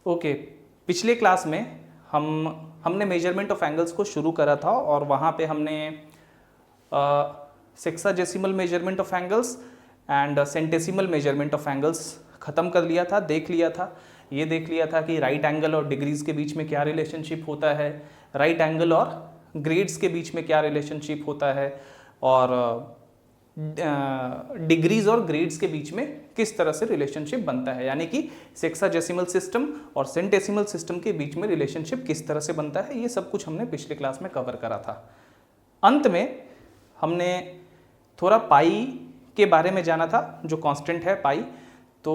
Okay, पिछले class में हमने मेजरमेंट ऑफ एंगल्स को शुरू करा था और वहाँ पे हमने sexagesimal measurement of angles and centesimal measurement of angles ख़त्म कर लिया था, देख लिया था। ये देख लिया था कि राइट एंगल और डिग्रीज के बीच में क्या रिलेशनशिप होता है, राइट एंगल और ग्रेड्स के बीच में क्या रिलेशनशिप होता है, और डिग्रीज और ग्रेड्स के बीच में किस तरह से रिलेशनशिप बनता है, यानी कि सेक्साडेसिमल सिस्टम और सेंटेसिमल सिस्टम के बीच में रिलेशनशिप किस तरह से बनता है, ये सब कुछ हमने पिछले क्लास में कवर करा था। अंत में हमने थोड़ा पाई के बारे में जाना था, जो कांस्टेंट है पाई। तो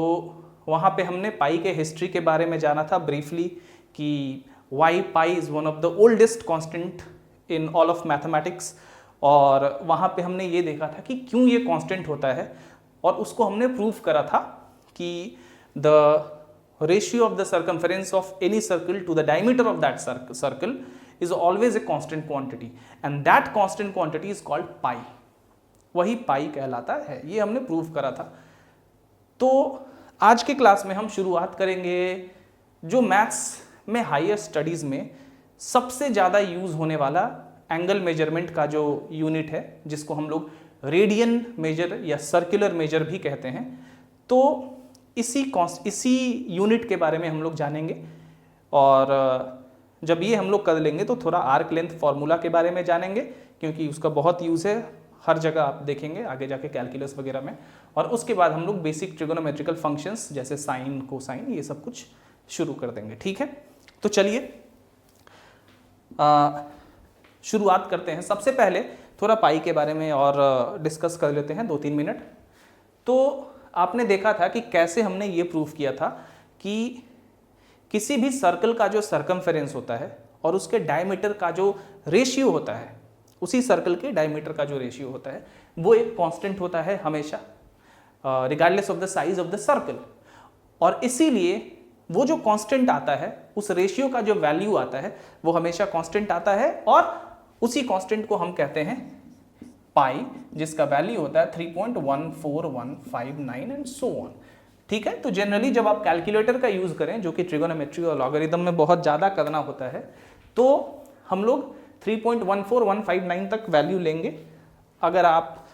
वहाँ पे हमने पाई के हिस्ट्री के बारे में जाना था ब्रीफली, कि why pi is one of the oldest constant in all of mathematics. और वहाँ पे हमने ये देखा था कि क्यों ये कांस्टेंट होता है, और उसको हमने प्रूव करा था कि the ratio of the circumference of any circle to the diameter of that circle is always a constant quantity and that constant quantity is called pi. वही पाई कहलाता है, ये हमने प्रूव करा था। तो आज के क्लास में हम शुरुआत करेंगे जो मैथ्स में हायर स्टडीज में सबसे ज़्यादा यूज होने वाला एंगल मेजरमेंट का जो यूनिट है, जिसको हम लोग रेडियन मेजर या सर्कुलर मेजर भी कहते हैं। तो इसी यूनिट के बारे में हम लोग जानेंगे, और जब ये हम लोग कर लेंगे तो थोड़ा आर्क लेंथ फार्मूला के बारे में जानेंगे, क्योंकि उसका बहुत यूज़ है, हर जगह आप देखेंगे आगे जाके कैलकुलस वगैरह में। और उसके बाद हम लोग बेसिक ट्रिगोनोमेट्रिकल फंक्शंस जैसे साइन, कोसाइन, ये सब कुछ शुरू कर देंगे। ठीक है, तो चलिए शुरुआत करते हैं। सबसे पहले थोड़ा पाई के बारे में और डिस्कस कर लेते हैं 2-3 मिनट। तो आपने देखा था कि कैसे हमने ये प्रूव किया था कि किसी भी सर्कल का जो सर्कमफेरेंस होता है और उसके डायमीटर का जो रेशियो होता है, उसी सर्कल के डायमीटर का जो रेशियो होता है, वो एक कांस्टेंट होता है हमेशा, regardless of the size of the circle. और इसीलिए वो जो कांस्टेंट आता है, उस रेशियो का जो वैल्यू आता है, वो हमेशा कांस्टेंट आता है, और उसी कांस्टेंट को हम कहते हैं पाई, जिसका वैल्यू होता है 3.14159 एंड सो ऑन। ठीक है, तो जनरली जब आप कैलकुलेटर का यूज करें, जो कि ट्रिगोनोमेट्री और लॉगरिथम में बहुत ज़्यादा करना होता है, तो हम लोग 3.14159 तक वैल्यू लेंगे। अगर आप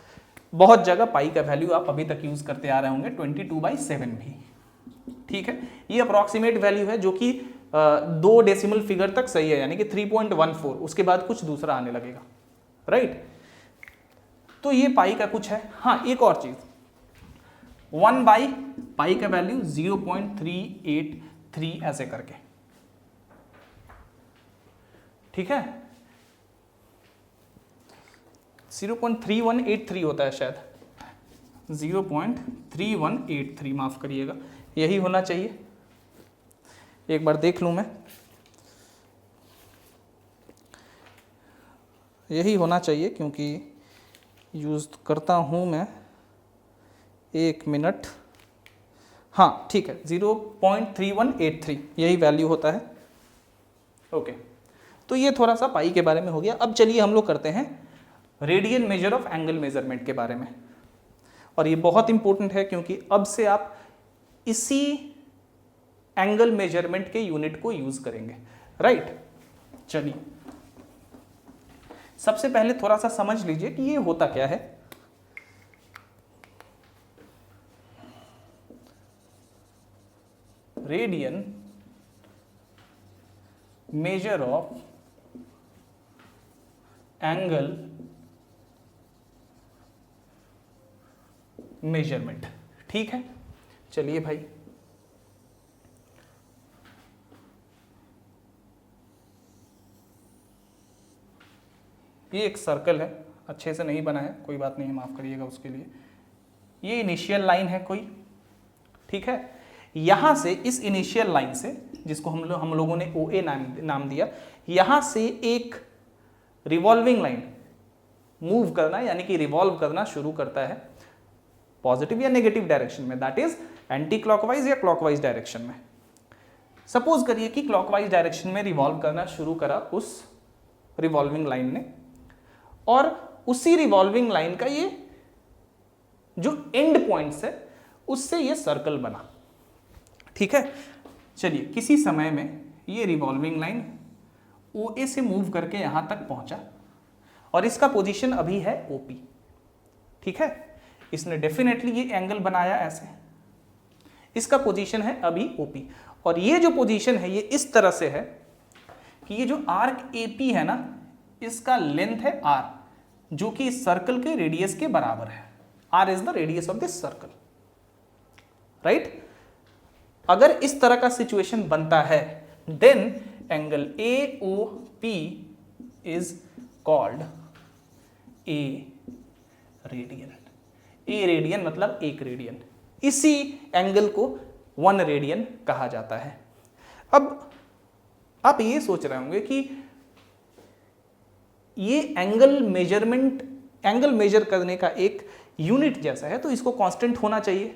बहुत जगह पाई का वैल्यू आप अभी तक यूज करते आ रहे होंगे 22/7 भी। ठीक है, ये अप्रॉक्सीमेट वैल्यू है, जो कि 2 डेसिमल फिगर तक सही है, यानी कि 3.14, उसके बाद कुछ दूसरा आने लगेगा, राइट। तो ये पाई का कुछ है। हाँ, एक और चीज, 1/पाई का वैल्यू 0.383 ऐसे करके, ठीक है, 0.3183 होता है शायद, 0.3183, माफ करिएगा, यही होना चाहिए। एक बार देख लूं मैं, यही होना चाहिए क्योंकि यूज करता हूं मैं। 1 मिनट, हाँ ठीक है, 0.3183 यही वैल्यू होता है। ओके, तो ये थोड़ा सा पाई के बारे में हो गया। अब चलिए हम लोग करते हैं radian measure of angle measurement के बारे में, और ये बहुत इंपॉर्टेंट है क्योंकि अब से आप इसी एंगल मेजरमेंट के यूनिट को यूज करेंगे, राइट। चलिए सबसे पहले थोड़ा सा समझ लीजिए कि ये होता क्या है। Radian measure of angle measurement, ठीक है। चलिए भाई, ये एक सर्कल है, अच्छे से नहीं बना है, कोई बात नहीं है, माफ करिएगा उसके लिए। ये इनिशियल लाइन है कोई, ठीक है। यहां से, इस इनिशियल लाइन से, जिसको हम लोगों ने OA नाम दिया, यहां से एक रिवॉल्विंग लाइन मूव करना, यानी कि रिवॉल्व करना शुरू करता है पॉजिटिव या नेगेटिव डायरेक्शन में, दैट इज एंटी क्लॉकवाइज या क्लॉकवाइज डायरेक्शन में। सपोज करिए कि क्लॉकवाइज डायरेक्शन में रिवॉल्व करना शुरू करा उस रिवॉल्विंग लाइन ने, और उसी रिवॉल्विंग लाइन का ये जो एंड पॉइंट्स है, उससे ये सर्कल बना, ठीक है। चलिए किसी समय में ये रिवॉल्विंग लाइन OA से मूव करके यहां तक पहुंचा और इसका पोजीशन अभी है OP, ठीक है। इसने डेफिनेटली ये एंगल बनाया ऐसे, इसका पोजीशन है अभी OP, और ये जो पोजीशन है ये इस तरह से है कि ये जो आर्क AP है ना, इसका लेंथ है R, जो कि इस सर्कल के रेडियस के बराबर है। R is the radius of this circle, right. अगर इस तरह का सिचुएशन बनता है then angle AOP is called A radian. A radian मतलब 1 रेडियन, इसी एंगल को 1 रेडियन कहा जाता है। अब आप ये सोच रहे होंगे कि ये एंगल मेजर करने का एक यूनिट जैसा है, तो इसको कांस्टेंट होना चाहिए।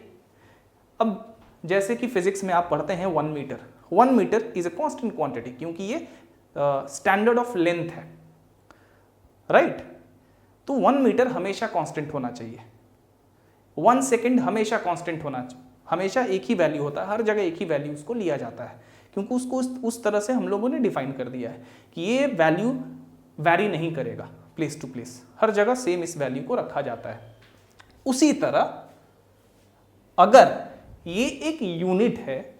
अब जैसे कि फिजिक्स में आप पढ़ते हैं 1 metre, 1 metre is a constant quantity, क्योंकि ये स्टैंडर्ड ऑफ लेंथ है, राइट। तो 1 मीटर हमेशा कांस्टेंट होना चाहिए। 1 सेकेंड हमेशा कांस्टेंट होना चाहिए, हमेशा एक ही वैल्यू होता है, हर जगह एक ही वैल्यू उसको लिया जाता है, क्योंकि उसको उस तरह से हम लोगों ने डिफाइन कर दिया है कि ये वैल्यू वैरी नहीं करेगा प्लेस टू प्लेस, हर जगह सेम इस वैल्यू को रखा जाता है। उसी तरह अगर ये एक यूनिट है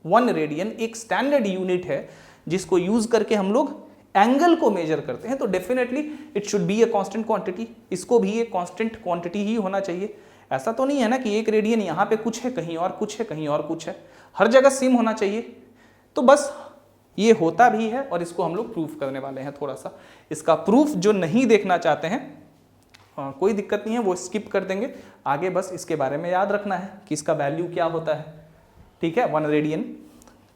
1 रेडियन, एक स्टैंडर्ड यूनिट है जिसको यूज करके हम लोग एंगल को मेजर करते हैं, तो definitely it should be A constant quantity. इसको भी एक कांस्टेंट क्वांटिटी ही होना चाहिए। ऐसा तो नहीं है ना कि 1 रेडियन यहाँ पे कुछ है, कहीं और कुछ है, कहीं और कुछ है, हर जगह सेम होना चाहिए। तो बस ये होता भी है और इसको हम लोग प्रूफ करने वाले हैं। थोड़ा सा इसका प्रूफ जो नहीं देखना चाहते हैं कोई दिक्कत नहीं है, वो स्किप कर देंगे। आगे बस इसके बारे में याद रखना है कि इसका वैल्यू क्या होता है, ठीक है। 1 रेडियन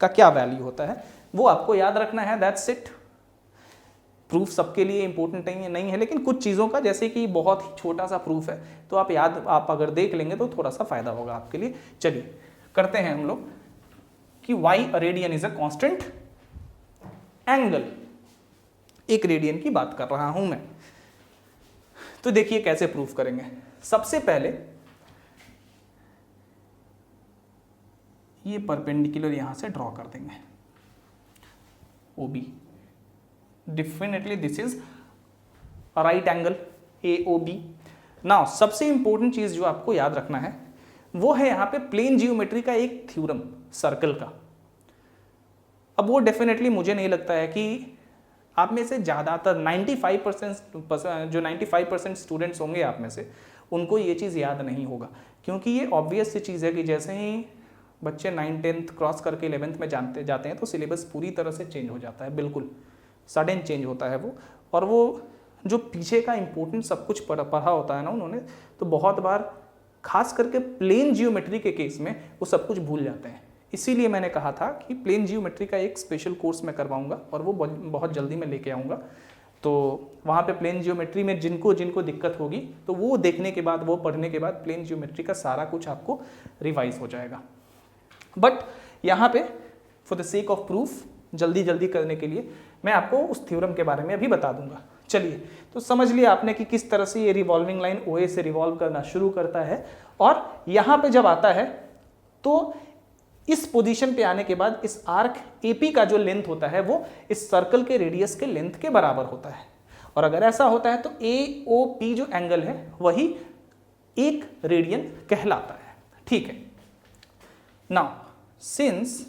का क्या वैल्यू होता है वो आपको याद रखना है, दैट्स इट। प्रूफ सबके लिए इंपॉर्टेंट नहीं है, लेकिन कुछ चीज़ों का, जैसे कि बहुत ही छोटा सा प्रूफ है, तो आप अगर देख लेंगे तो थोड़ा सा फायदा होगा आपके लिए। चलिए करते हैं हम लोग कि why radian is a constant angle. 1 radian की बात कर रहा हूं मैं, तो देखिए कैसे प्रूफ करेंगे। सबसे पहले ये परपेंडिकुलर यहां से ड्रॉ कर देंगे OB। Definitely this is right angle AOB। Now सबसे इंपॉर्टेंट चीज जो आपको याद रखना है वो है यहाँ पे प्लेन जियोमेट्री का एक थ्योरम सर्कल का। अब वो डेफिनेटली मुझे नहीं लगता है कि आप में से ज़्यादातर 95% स्टूडेंट्स होंगे आप में से, उनको ये चीज़ याद नहीं होगा, क्योंकि ये ऑब्वियस सी चीज़ है कि जैसे ही बच्चे 9th 10th क्रॉस करके 11th में जाते हैं तो सिलेबस पूरी तरह से चेंज हो जाता है, बिल्कुल सडन चेंज होता है वो। और वो जो पीछे का इंपॉर्टेंट सब कुछ पढ़ा होता है ना उन्होंने, तो बहुत बार खास करके प्लेन जियोमेट्री के केस में वो सब कुछ भूल जाते हैं। इसीलिए मैंने कहा था कि प्लेन जियोमेट्री का एक स्पेशल कोर्स मैं करवाऊंगा और वो बहुत जल्दी मैं लेके आऊँगा। तो वहाँ पे प्लेन जियोमेट्री में जिनको दिक्कत होगी तो वो देखने के बाद, वो पढ़ने के बाद प्लेन जियोमेट्री का सारा कुछ आपको रिवाइज हो जाएगा। बट यहाँ पे for the sake of proof जल्दी करने के लिए मैं आपको उस थ्योरम के बारे में अभी बता दूंगा। चलिए, तो समझ लिया आपने कि किस तरह से ये रिवॉल्विंग लाइन OA से रिवॉल्व करना शुरू करता है, और यहाँ पे जब आता है तो इस पोजीशन पे आने के बाद इस आर्क AP का जो लेंथ होता है वो इस सर्कल के रेडियस के लेंथ के बराबर होता है। और अगर ऐसा होता है तो AOP जो एंगल है वही 1 रेडियन कहलाता है, ठीक है। Now since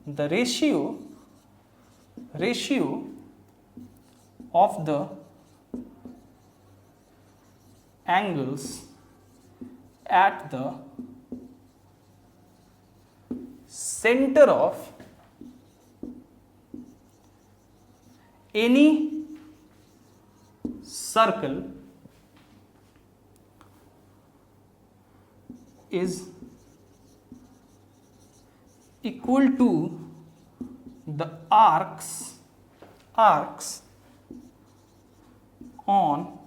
the ratio of the angles at the center of any circle is equal to the arcs on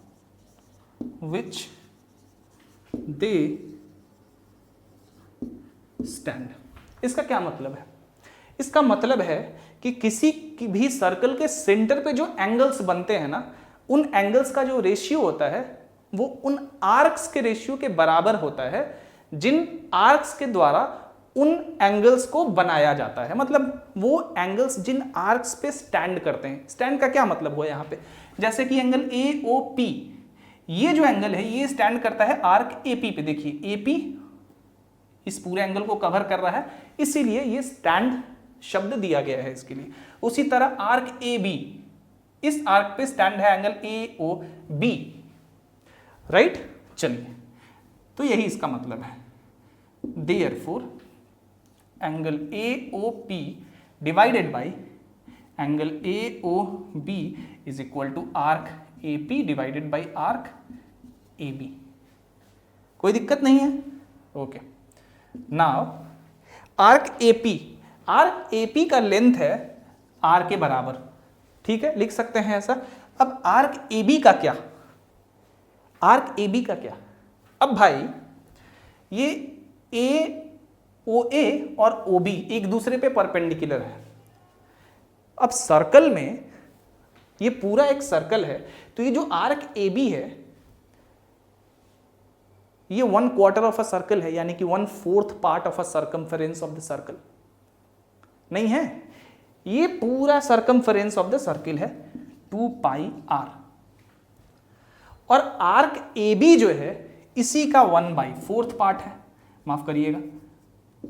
which they stand। इसका क्या मतलब है? इसका मतलब है कि किसी भी सर्कल के सेंटर पे जो एंगल्स बनते हैं ना, उन एंगल्स का जो रेशियो होता है वो उन आर्क्स के रेशियो के बराबर होता है जिन आर्क्स के द्वारा उन एंगल्स को बनाया जाता है, मतलब वो एंगल्स जिन आर्क्स पे स्टैंड करते हैं। स्टैंड का क्या मतलब हुआ यहाँ पे, जैसे कि एंगल AOP, ये जो एंगल है ये स्टैंड करता है आर्क AP पे। देखिए AP इस पूरे एंगल को कवर कर रहा है, इसीलिए ये स्टैंड शब्द दिया गया है इसके लिए। उसी तरह आर्क AB, इस आर्क पे स्टैंड है एंगल AOB, राइट। चलिए, तो यही इसका मतलब है। Therefore angle AOP divided by angle AOB is equal to arc AP divided by arc AB। कोई दिक्कत नहीं है? ओके। नाउ आर्क AP का लेंथ है R के बराबर, ठीक है, लिख सकते हैं ऐसा। अब आर्क AB का क्या, अब भाई ये AOA और OB एक दूसरे पे परपेंडिकुलर है। अब सर्कल में ये पूरा एक सर्कल है, तो ये जो आर्क AB है ये 1/4 ऑफ अ सर्कल है, यानी कि 1/4 part of a circumference of the circle नहीं है। ये पूरा सर्कमफेरेंस ऑफ द सर्किल है 2πr, और आर्क AB जो है इसी का 1/4 पार्ट है, माफ करिएगा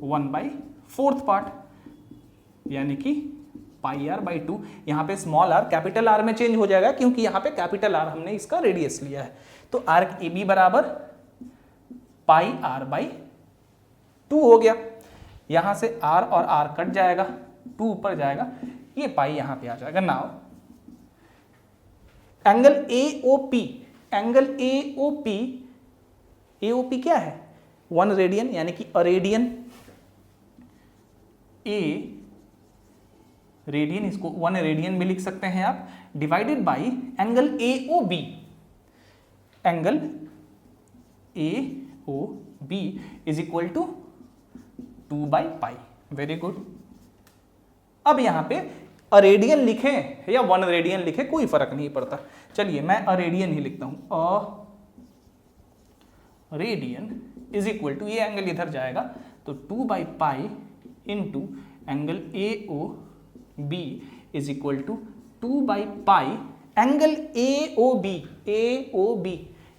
1/4 पार्ट, यानी कि πr/2। यहां पे स्मॉल r कैपिटल R में चेंज हो जाएगा, क्योंकि यहां पे कैपिटल R हमने इसका रेडियस लिया है। तो आर्क AB बराबर πr/2 हो गया। यहां से R और R कट जाएगा, 2 ऊपर जाएगा, ये पाई यहां पे आ जाएगा। नाउ एंगल AOP क्या है, 1 रेडियन, यानी कि अरेडियन। रेडियन, इसको 1 रेडियन भी लिख सकते हैं आप, divided by angle AOB। Angle AOB is equal to 2/π। Very good. अब यहां पे अरेडियन लिखें या 1 रेडियन लिखें कोई फर्क नहीं पड़ता। चलिए मैं अरेडियन ही लिखता हूं। रेडियन इज इक्वल टू, ये एंगल इधर जाएगा तो 2/π into angle AOB is equal to 2/π angle AOB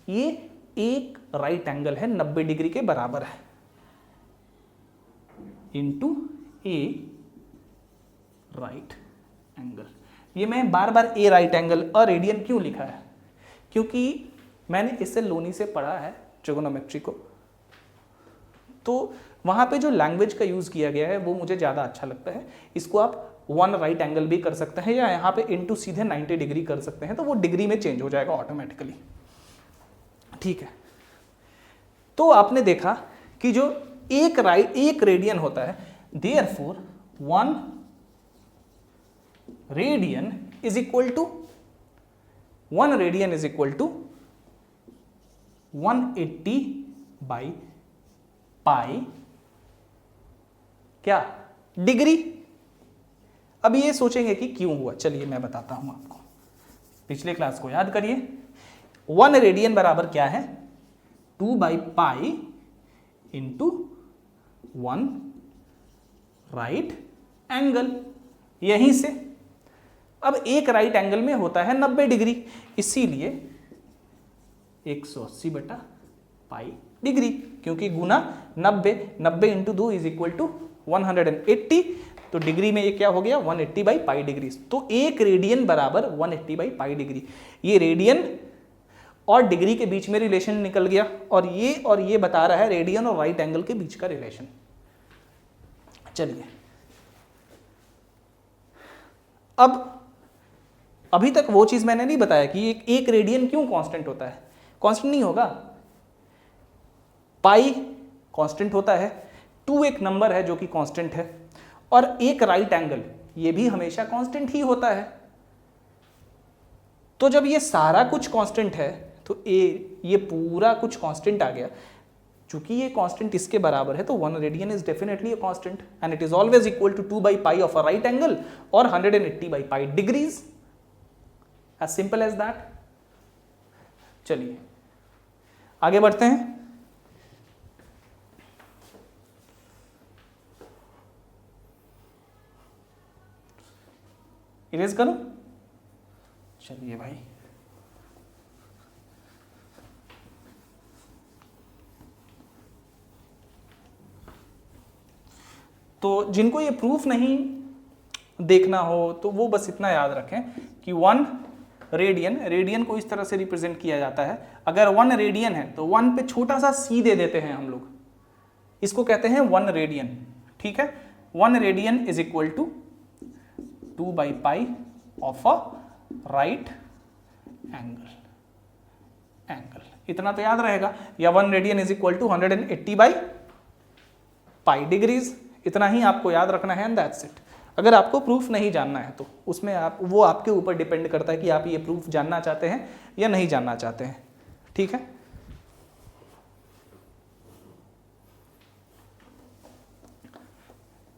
ये एक राइट एंगल है 90 डिग्री के बराबर है, इंटू A राइट एंगल। ये मैं बार बार A राइट एंगल अरेडियन क्यों लिखा है, क्योंकि मैंने इससे लोनी से पढ़ा है ट्रिगोनोमेट्री को, तो वहां पे जो लैंग्वेज का यूज किया गया है वो मुझे ज्यादा अच्छा लगता है। इसको आप 1 राइट एंगल भी कर सकते हैं, या यहाँ पे इंटू सीधे 90 डिग्री कर सकते हैं, तो वो डिग्री में चेंज हो जाएगा ऑटोमेटिकली, ठीक है। तो आपने देखा कि जो एक रेडियन होता है, therefore 1 radian is equal to 180/π क्या डिग्री। अब ये सोचेंगे कि क्यों हुआ, चलिए मैं बताता हूं आपको। पिछले क्लास को याद करिए, 1 रेडियन बराबर क्या है, 2/π इंटू 1 राइट एंगल। यहीं से अब एक राइट एंगल में होता है 90 डिग्री, इसीलिए 180/π डिग्री, क्योंकि गुना 90 इंटू 2 इज इक्वल टू 180, तो डिग्री में ये क्या हो गया 180/π डिग्री। तो एक रेडियन बराबर 180/π डिग्री। ये रेडियन और डिग्री के बीच में रिलेशन निकल गया, और ये बता रहा है रेडियन और राइट एंगल के बीच का रिलेशन। चलिए, अब अभी तक वो चीज मैंने नहीं बताया कि एक रेडियन क्यों कांस्टेंट होता है। कांस्टेंट नहीं होगा, पाई कांस्टेंट होता है, 2 एक नंबर है जो कि कांस्टेंट है, और एक राइट एंगल ये भी हमेशा कांस्टेंट ही होता है। तो जब ये सारा कुछ कांस्टेंट है तो ये पूरा कुछ कांस्टेंट आ गया। चूंकि ये कांस्टेंट इसके बराबर है तो 1 radian is definitely a constant and it is always equal to 2/π of a right angle और 180/π degrees, as simple as that. चलिए आगे बढ़ते हैं। इरेज करूं? चलिए भाई, तो जिनको ये प्रूफ नहीं देखना हो तो वो बस इतना याद रखें कि 1 रेडियन को इस तरह से रिप्रेजेंट किया जाता है। अगर 1 रेडियन है तो 1 पे छोटा सा c दे देते हैं हम लोग, इसको कहते हैं 1 रेडियन। ठीक है, 1 radian is equal to 2/π of a right angle, इतना तो याद रहेगा। या 1 radian is equal to 180/π degrees, इतना ही आपको याद रखना है, एंड दैट्स इट। अगर आपको प्रूफ नहीं जानना है तो उसमें वो आपके ऊपर डिपेंड करता है कि आप ये प्रूफ जानना चाहते हैं या नहीं जानना चाहते हैं। ठीक है,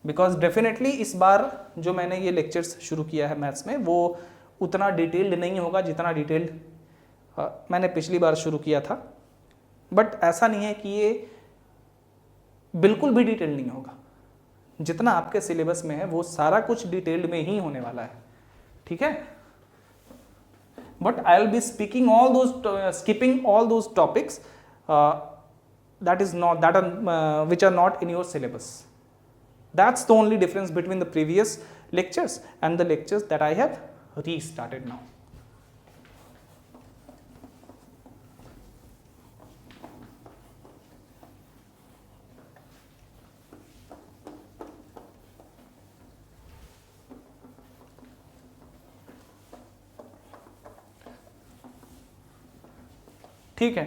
बिकॉज डेफिनेटली इस बार जो मैंने ये लेक्चर्स शुरू किया है मैथ्स में वो उतना डिटेल्ड नहीं होगा जितना डिटेल्ड मैंने पिछली बार शुरू किया था। बट ऐसा नहीं है कि ये बिल्कुल भी डिटेल्ड नहीं होगा, जितना आपके सिलेबस में है वो सारा कुछ डिटेल्ड में ही होने वाला है। ठीक है, but I will be speaking all those, skipping all those topics that is not that are which are not in your syllabus. That's the only difference between the previous lectures and the lectures that I have restarted now. ठीक है,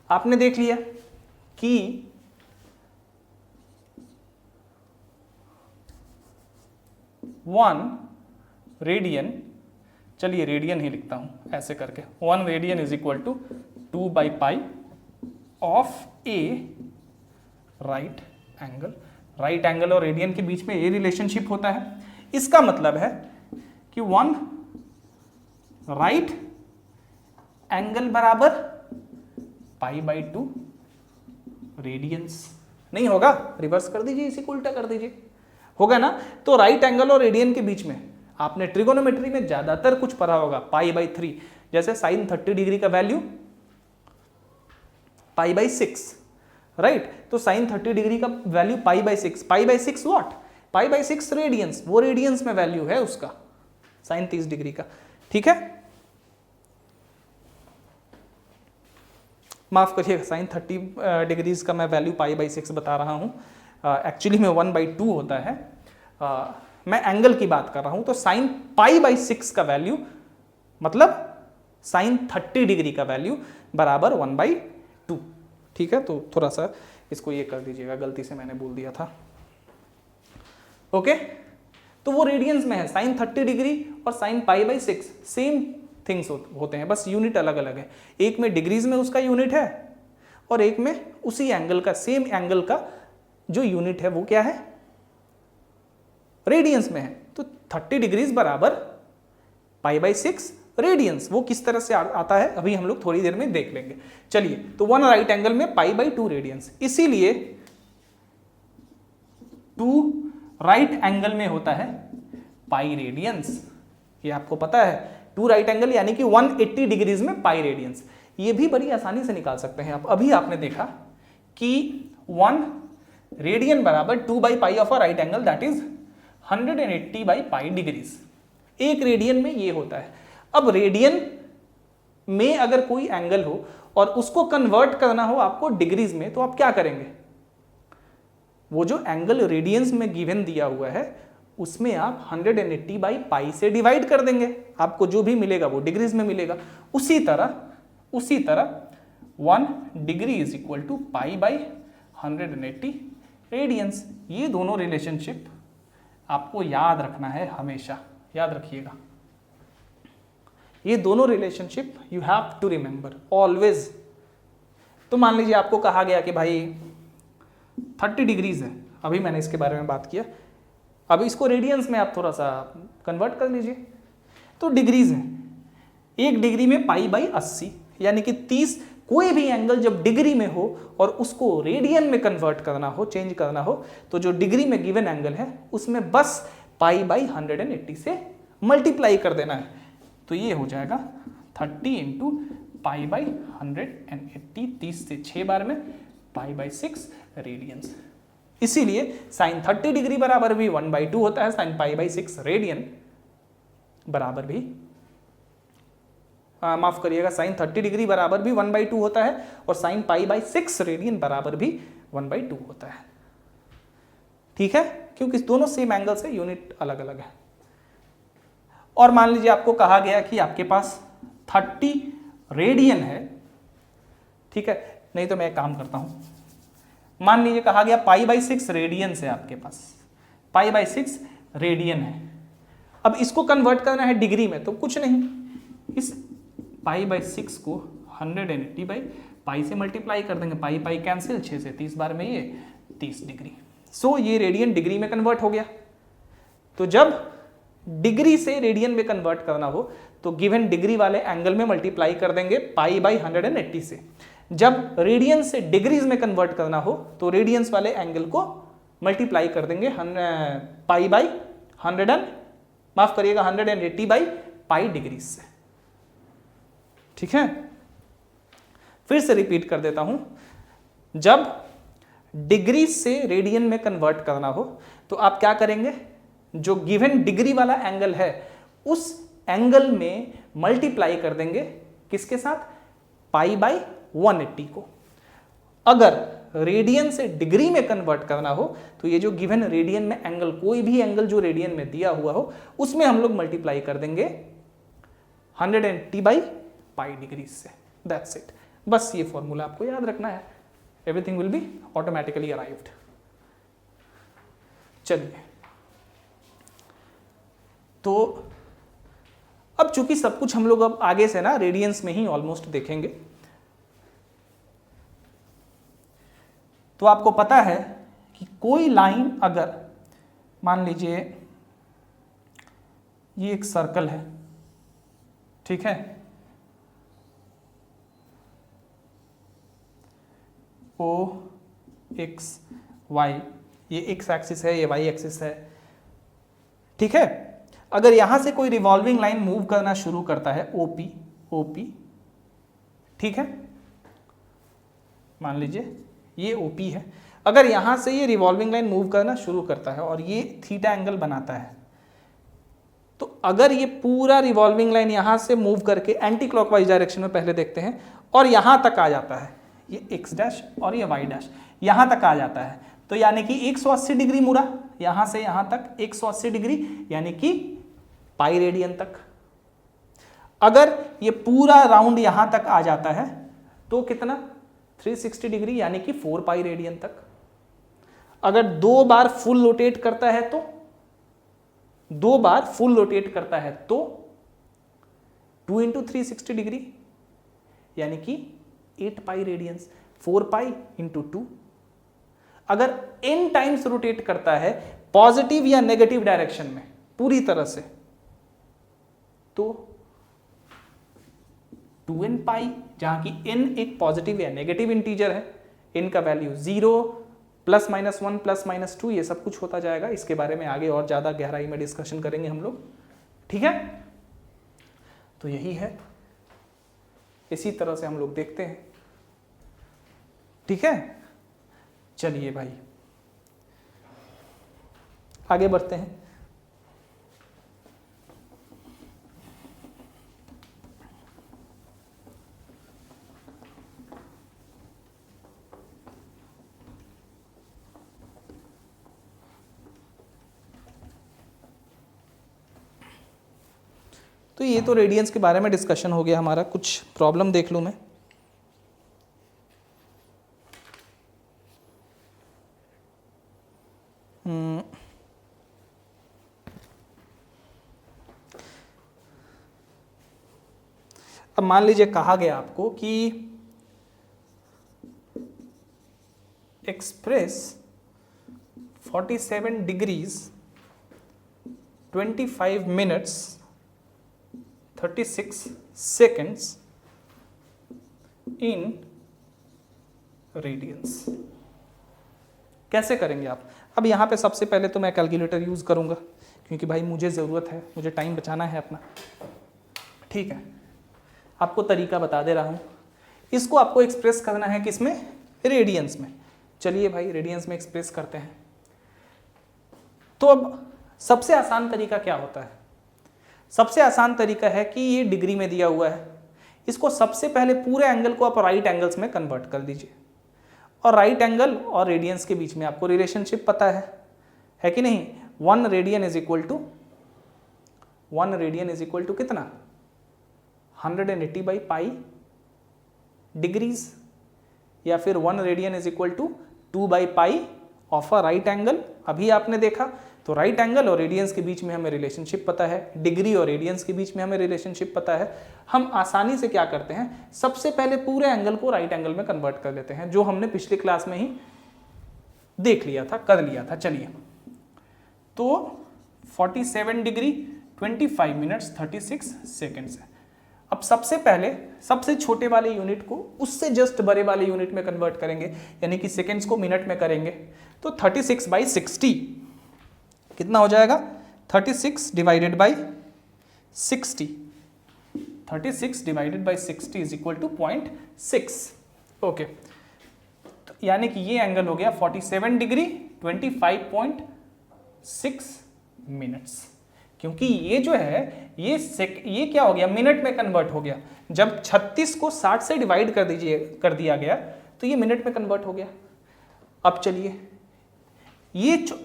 आपने देख लिया कि 1 radian, चलिए radian ही लिखता हूं ऐसे करके, 1 radian is equal to 2/π of a right angle. Right angle और रेडियन के बीच में ये रिलेशनशिप होता है। इसका मतलब है कि 1 राइट एंगल बराबर π/2 रेडियंस। नहीं होगा, रिवर्स कर दीजिए, इसी को उल्टा कर दीजिए, होगा ना। तो राइट एंगल और रेडियन के बीच में आपने ट्रिगोनोमेट्री में ज्यादातर कुछ पढ़ा होगा, π/3। जैसे sin 30 डिग्री का वैल्यू π/6, राइट। तो sin 30 डिग्री का वैल्यू π/6, π/6 व्हाट, π/6 रेडियंस, वो रेडियंस में वैल्यू है उसका sin 30 डिग्री का। ठीक है, माफ करिएगा, sin 30 डिग्रीज का मैं वैल्यू π/6 बता रहा हूँ, एक्चुअली में 1/2 होता है। मैं एंगल की बात कर रहा हूँ, तो sin π/6 का वैल्यू मतलब sin 30 डिग्री का वैल्यू बराबर 1/2। ठीक है, तो थोड़ा सा इसको ये कर दीजिएगा, गलती से मैंने बोल दिया था। ओके, तो वो रेडियंस में है, sin 30 डिग्री और sin π/6 सेम थिंग्स होते हैं, बस यूनिट अलग अलग है। एक में डिग्रीज में उसका यूनिट है और एक में उसी एंगल का, सेम एंगल का जो यूनिट है वो क्या है, रेडियंस में है। तो 30 डिग्रीज बराबर π/6 रेडियंस, वो किस तरह से आता है अभी हम लोग थोड़ी देर में देख लेंगे। चलिए, तो 1 राइट एंगल में π/2 रेडियंस, इसीलिए 2 राइट एंगल में होता है π रेडियंस। ये आपको पता है, 2 राइट एंगल यानी कि 180 डिग्रीज में π रेडियंस। ये भी बड़ी आसानी से निकाल सकते हैं आप। अभी आपने देखा कि 1 रेडियन बराबर 2/π of a right angle, that is 180/π degrees. एक रेडियन में ये होता है। अब रेडियन में अगर कोई एंगल हो और उसको कन्वर्ट करना हो आपको डिग्रीज में, तो आप क्या करेंगे, वो जो एंगल रेडियंस में गिवन दिया हुआ है उसमें आप 180/π से डिवाइड कर देंगे, आपको जो भी मिलेगा वो डिग्रीज में मिलेगा। उसी तरह 1 degree is equal to π/180 radians. ये दोनों रिलेशनशिप आपको याद रखना है, हमेशा याद रखिएगा। ये दोनों relationship you have to remember always. तो मान लीजिए आपको कहा गया कि भाई 30 डिग्रीज है, अभी मैंने इसके बारे में बात किया, अब इसको रेडियंस में आप थोड़ा सा कन्वर्ट कर लीजिए। तो डिग्रीज है, 1 डिग्री में π/80 यानी कि 30। कोई भी एंगल जब डिग्री में हो और उसको रेडियन में कन्वर्ट करना हो, चेंज करना हो, तो जो डिग्री में गिवन एंगल है उसमें बस पाई बाई 180 से मल्टीप्लाई कर देना है। तो ये हो जाएगा 30 इंटू पाई बाई 180, 30 से 6 बार में पाई बाई 6 रेडियंस। इसीलिए साइन 30 डिग्री बराबर भी 1/2 होता है, साइन पाई बाई 6 रेडियन बराबर भी माफ करिएगा, साइन 30 डिग्री बराबर भी 1/2 होता है और साइन पाई बाई 6 रेडियन बराबर भी 1/2 होता है। ठीक है, क्योंकि दोनों सेम एंगल से, यूनिट अलग अलग है। और मान लीजिए आपको कहा गया कि आपके पास 30 रेडियन है, ठीक है, नहीं तो मैं एक काम करता हूं, मान लीजिए कहा गया पाई बाई 6 रेडियन है आपके पास, पाई बाई 6 रेडियन है। अब इसको कन्वर्ट करना है डिग्री में, तो कुछ नहीं, इस पाई बाई 6 को 180 बाई पाई से मल्टीप्लाई कर देंगे, पाई पाई कैंसिल, 6 से 30 बार में ये 30 डिग्री। सो ये रेडियन डिग्री में कन्वर्ट हो गया। तो जब डिग्री से रेडियन में कन्वर्ट करना हो तो गिवन डिग्री वाले एंगल में मल्टीप्लाई कर देंगे पाई बाई 180 से। जब रेडियन से डिग्रीज में कन्वर्ट करना हो तो रेडियंस वाले एंगल को मल्टीप्लाई कर देंगे pi by 180 by pi degrees से। ठीक है, फिर से रिपीट कर देता हूं, जब डिग्री से रेडियन में कन्वर्ट करना हो तो आप क्या करेंगे, जो गिवन डिग्री वाला एंगल है उस एंगल में मल्टीप्लाई कर देंगे किसके साथ, पाई बाई 180 को। अगर रेडियन से डिग्री में कन्वर्ट करना हो तो ये जो गिवन रेडियन में एंगल, कोई भी एंगल जो रेडियन में दिया हुआ हो उसमें हम लोग मल्टीप्लाई कर देंगे 180 बाई पाई डिग्री से। दैट्स इट, बस ये फॉर्मूला आपको याद रखना है, everything will be automatically arrived. चलिए, तो अब चूंकि सब कुछ हम लोग अब आगे से ना रेडियंस में ही ऑलमोस्ट देखेंगे, तो आपको पता है कि कोई लाइन अगर मान लीजिए ये एक सर्कल है, ठीक है, ओ एक्स वाई, ये एक्स एक्सिस है, ये वाई एक्सिस है, ठीक है। अगर यहां से कोई रिवॉल्विंग लाइन मूव करना शुरू करता है, ओपी ओपी, ठीक है, मान लीजिए ये ओपी है, अगर यहां से ये रिवॉल्विंग लाइन मूव करना शुरू करता है और ये थीटा एंगल बनाता है, तो अगर ये पूरा रिवॉल्विंग लाइन यहां से मूव करके एंटी क्लॉकवाइज डायरेक्शन में पहले देखते हैं और यहां तक आ जाता है, ये एक्स डैश और ये वाई डैश यहां तक आ जाता है, तो यानी कि 180 डिग्री मुड़ा, यहां से यहां तक 180 डिग्री, यानी कि पाई रेडियन तक। अगर ये पूरा राउंड यहां तक आ जाता है तो कितना, 360 डिग्री, यानी कि 4 पाई रेडियन तक। अगर 2 बार फुल रोटेट करता है तो 2 बार फुल रोटेट करता है तो 2 इंटू 360 डिग्री, यानी कि 8 पाई रेडियंस, 4 पाई इंटू 2। अगर n टाइम्स रोटेट करता है पॉजिटिव या नेगेटिव डायरेक्शन में पूरी तरह से तो 2n पाई, जहां की n एक पॉजिटिव या नेगेटिव इंटीजर है, n का value 0 plus minus 1 plus minus 2 ये सब कुछ होता जाएगा। इसके बारे में आगे और ज्यादा गहराई में डिस्कशन करेंगे हम लोग, ठीक है। तो यही है, इसी तरह से हम लोग देखते हैं, ठीक है। चलिए भाई आगे बढ़ते हैं। तो ये तो रेडियंस के बारे में डिस्कशन हो गया हमारा। कुछ प्रॉब्लम देख लूं मैं। अब मान लीजिए कहा गया आपको कि express 47 degrees 25 minutes 36 seconds in radiance. कैसे करेंगे आप? अब यहाँ पे सबसे पहले तो मैं कैलकुलेटर यूज़ करूँगा क्योंकि भाई मुझे ज़रूरत है, मुझे टाइम बचाना है अपना। ठीक है, आपको तरीका बता दे रहा हूँ। इसको आपको एक्सप्रेस करना है किसमें? रेडियंस में। चलिए भाई रेडियंस में एक्सप्रेस करते हैं। तो अब सबसे आसान तरीका क्या होता है? सबसे आसान तरीका है कि ये डिग्री में दिया हुआ है, इसको सबसे पहले पूरे एंगल को आप राइट एंगल्स में कन्वर्ट कर दीजिए, और राइट एंगल और रेडियंस के बीच में आपको रिलेशनशिप पता है कि नहीं? 1 रेडियन इज इक्वल टू कितना? 180 बाई पाई डिग्रीज, या फिर 1 radian is equal to 2 by pi of a right angle. अभी आपने देखा तो राइट एंगल और रेडियंस के बीच में हमें रिलेशनशिप पता है, डिग्री और रेडियंस के बीच में हमें रिलेशनशिप पता है। हम आसानी से क्या करते हैं, सबसे पहले पूरे एंगल को राइट एंगल में कन्वर्ट कर लेते हैं, जो हमने पिछले क्लास में ही देख लिया था, कर लिया था। चलिए, तो 47 डिग्री 25 मिनट्स 36 सेकेंड्स है। अब सबसे पहले सबसे छोटे वाले यूनिट को उससे जस्ट बड़े वाले यूनिट में कन्वर्ट करेंगे, यानी कि सेकेंड्स को मिनट में करेंगे। तो 36 बाई 60 कितना हो जाएगा? 36 divided by 60, 36 divided by 60 is equal to 0.6। Okay, तो यानी कि ये एंगल हो गया 47 डिग्री 25.6 मिनट्स। क्योंकि ये जो है ये क्या हो गया? मिनट में कन्वर्ट हो गया। जब 36 को 60 से डिवाइड कर दिया गया तो ये मिनट में कन्वर्ट हो गया। अब चलिए,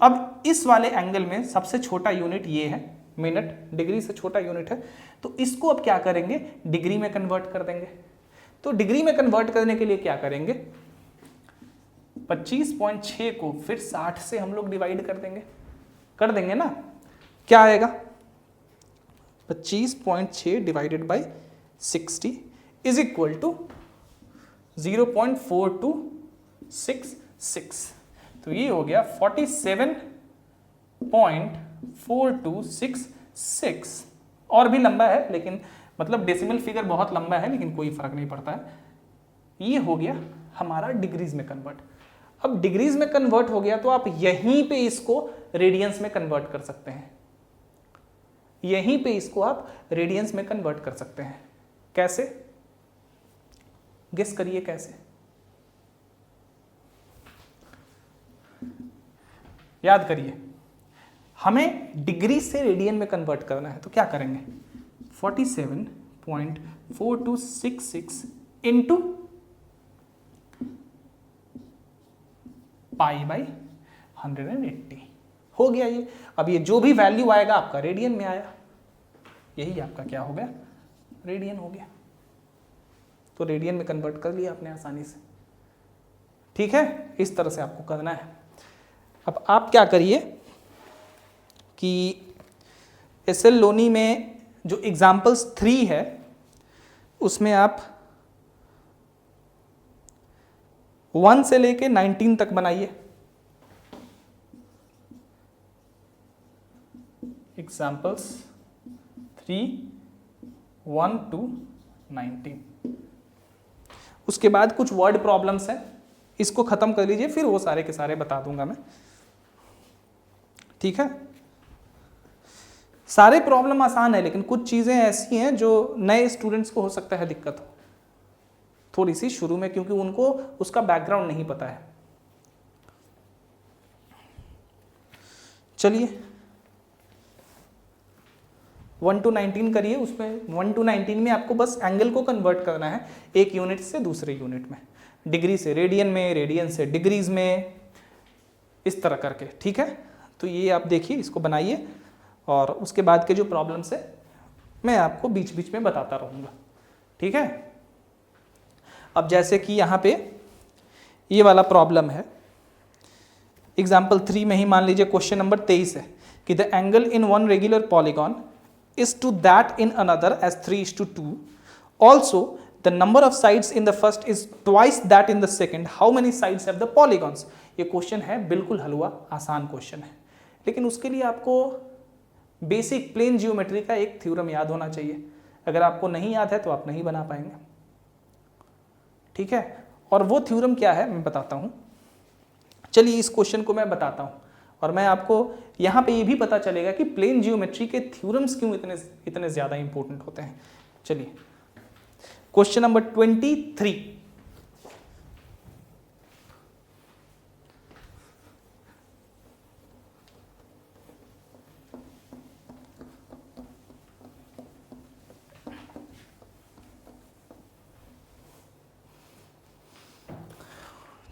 अब इस वाले एंगल में सबसे छोटा यूनिट ये है, मिनट, डिग्री से छोटा यूनिट है, तो इसको अब क्या करेंगे? डिग्री में कन्वर्ट कर देंगे। तो डिग्री में कन्वर्ट करने के लिए क्या करेंगे? 25.6 को फिर 60 से हम लोग डिवाइड कर देंगे ना। क्या आएगा? 25.6 divided by 60 is equal to 0.4266। तो ये हो गया 47.4266। और भी लंबा है, लेकिन मतलब डेसिमल फिगर बहुत लंबा है, लेकिन कोई फर्क नहीं पड़ता है। ये हो गया हमारा डिग्रीज में कन्वर्ट। अब डिग्रीज में कन्वर्ट हो गया तो आप यहीं पे इसको रेडियंस में कन्वर्ट कर सकते हैं, यहीं पे इसको आप रेडियंस में कन्वर्ट कर सकते हैं। कैसे? गेस करिए कैसे? याद करिए, हमें डिग्री से रेडियन में कन्वर्ट करना है, तो क्या करेंगे? 47.4266 इंटू पाई बाई 180 हो गया ये। अब ये जो भी वैल्यू आएगा आपका रेडियन में आया, यही आपका क्या हो गया? रेडियन हो गया। तो रेडियन में कन्वर्ट कर लिया आपने आसानी से। ठीक है, इस तरह से आपको करना है। अब आप क्या करिए कि एसएल लोनी में जो एग्जाम्पल्स 3 है उसमें आप 1 से लेके 19 तक बनाइए। Examples 3 1 to 19। उसके बाद कुछ वर्ड प्रॉब्लम्स हैं, इसको खत्म कर लीजिए, फिर वो सारे के सारे बता दूंगा मैं। ठीक है, सारे प्रॉब्लम आसान है, लेकिन कुछ चीजें ऐसी हैं जो नए स्टूडेंट्स को हो सकता है दिक्कत हो थोड़ी सी शुरू में, क्योंकि उनको उसका बैकग्राउंड नहीं पता है। चलिए 1 to 19 करिए। उसमें 1 to 19 में आपको बस एंगल को कन्वर्ट करना है एक यूनिट से दूसरे यूनिट में, डिग्री से रेडियन में, रेडियन से डिग्रीज में, इस तरह करके। ठीक है, तो ये आप देखिए, इसको बनाइए, और उसके बाद के जो प्रॉब्लम्स है मैं आपको बीच बीच में बताता रहूँगा। ठीक है, अब जैसे कि यहाँ पे ये वाला प्रॉब्लम है, एग्जाम्पल 3 में ही मान लीजिए क्वेश्चन नंबर 23 है कि the angle in one regular polygon is to that in another as 3:2. Also, the number of sides in the first is twice that in the second. How many sides have the polygons? ये question है बिल्कुल हलवा, आसान question है, लेकिन उसके लिए आपको basic plane geometry का एक थ्योरम याद होना चाहिए। अगर आपको नहीं याद है तो आप नहीं बना पाएंगे। ठीक है, और वो थ्योरम क्या है मैं बताता हूँ। चलिए इस क्वेश्चन को मैं बताता हूँ। और मैं आपको यहाँ पे ये भी पता चलेगा कि प्लेन जियोमेट्री के थ्योरम्स क्यों इतने ज़्यादा इंपॉर्टेंट होते हैं। चलिए क्वेश्चन नंबर 23।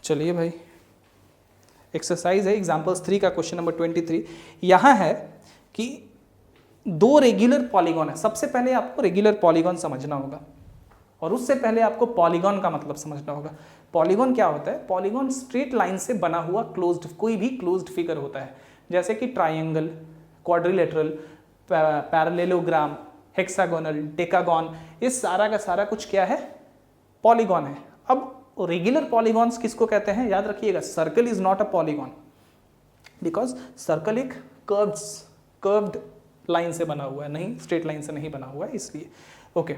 चलिए भाई, एक्सरसाइज है एग्जाम्पल्स 3 का क्वेश्चन नंबर 23। यहाँ है कि दो रेगुलर पॉलीगॉन है। सबसे पहले आपको रेगुलर पॉलीगॉन समझना होगा और उससे पहले आपको पॉलीगॉन का मतलब समझना होगा। पॉलीगॉन क्या होता है? पॉलीगॉन स्ट्रेट लाइन से बना हुआ क्लोज्ड, कोई भी क्लोज्ड फिगर होता है, जैसे कि triangle, quadrilateral, parallelogram, hexagonal, decagon, ये सारा का सारा कुछ क्या है? पॉलीगॉन है। अब रेगुलर पॉलीगॉन्स किसको कहते हैं? याद रखिएगा, circle is not a polygon because circle एक कर्व्ड लाइन से बना हुआ है, नहीं स्ट्रेट लाइन से नहीं बना हुआ है, इसलिए ओके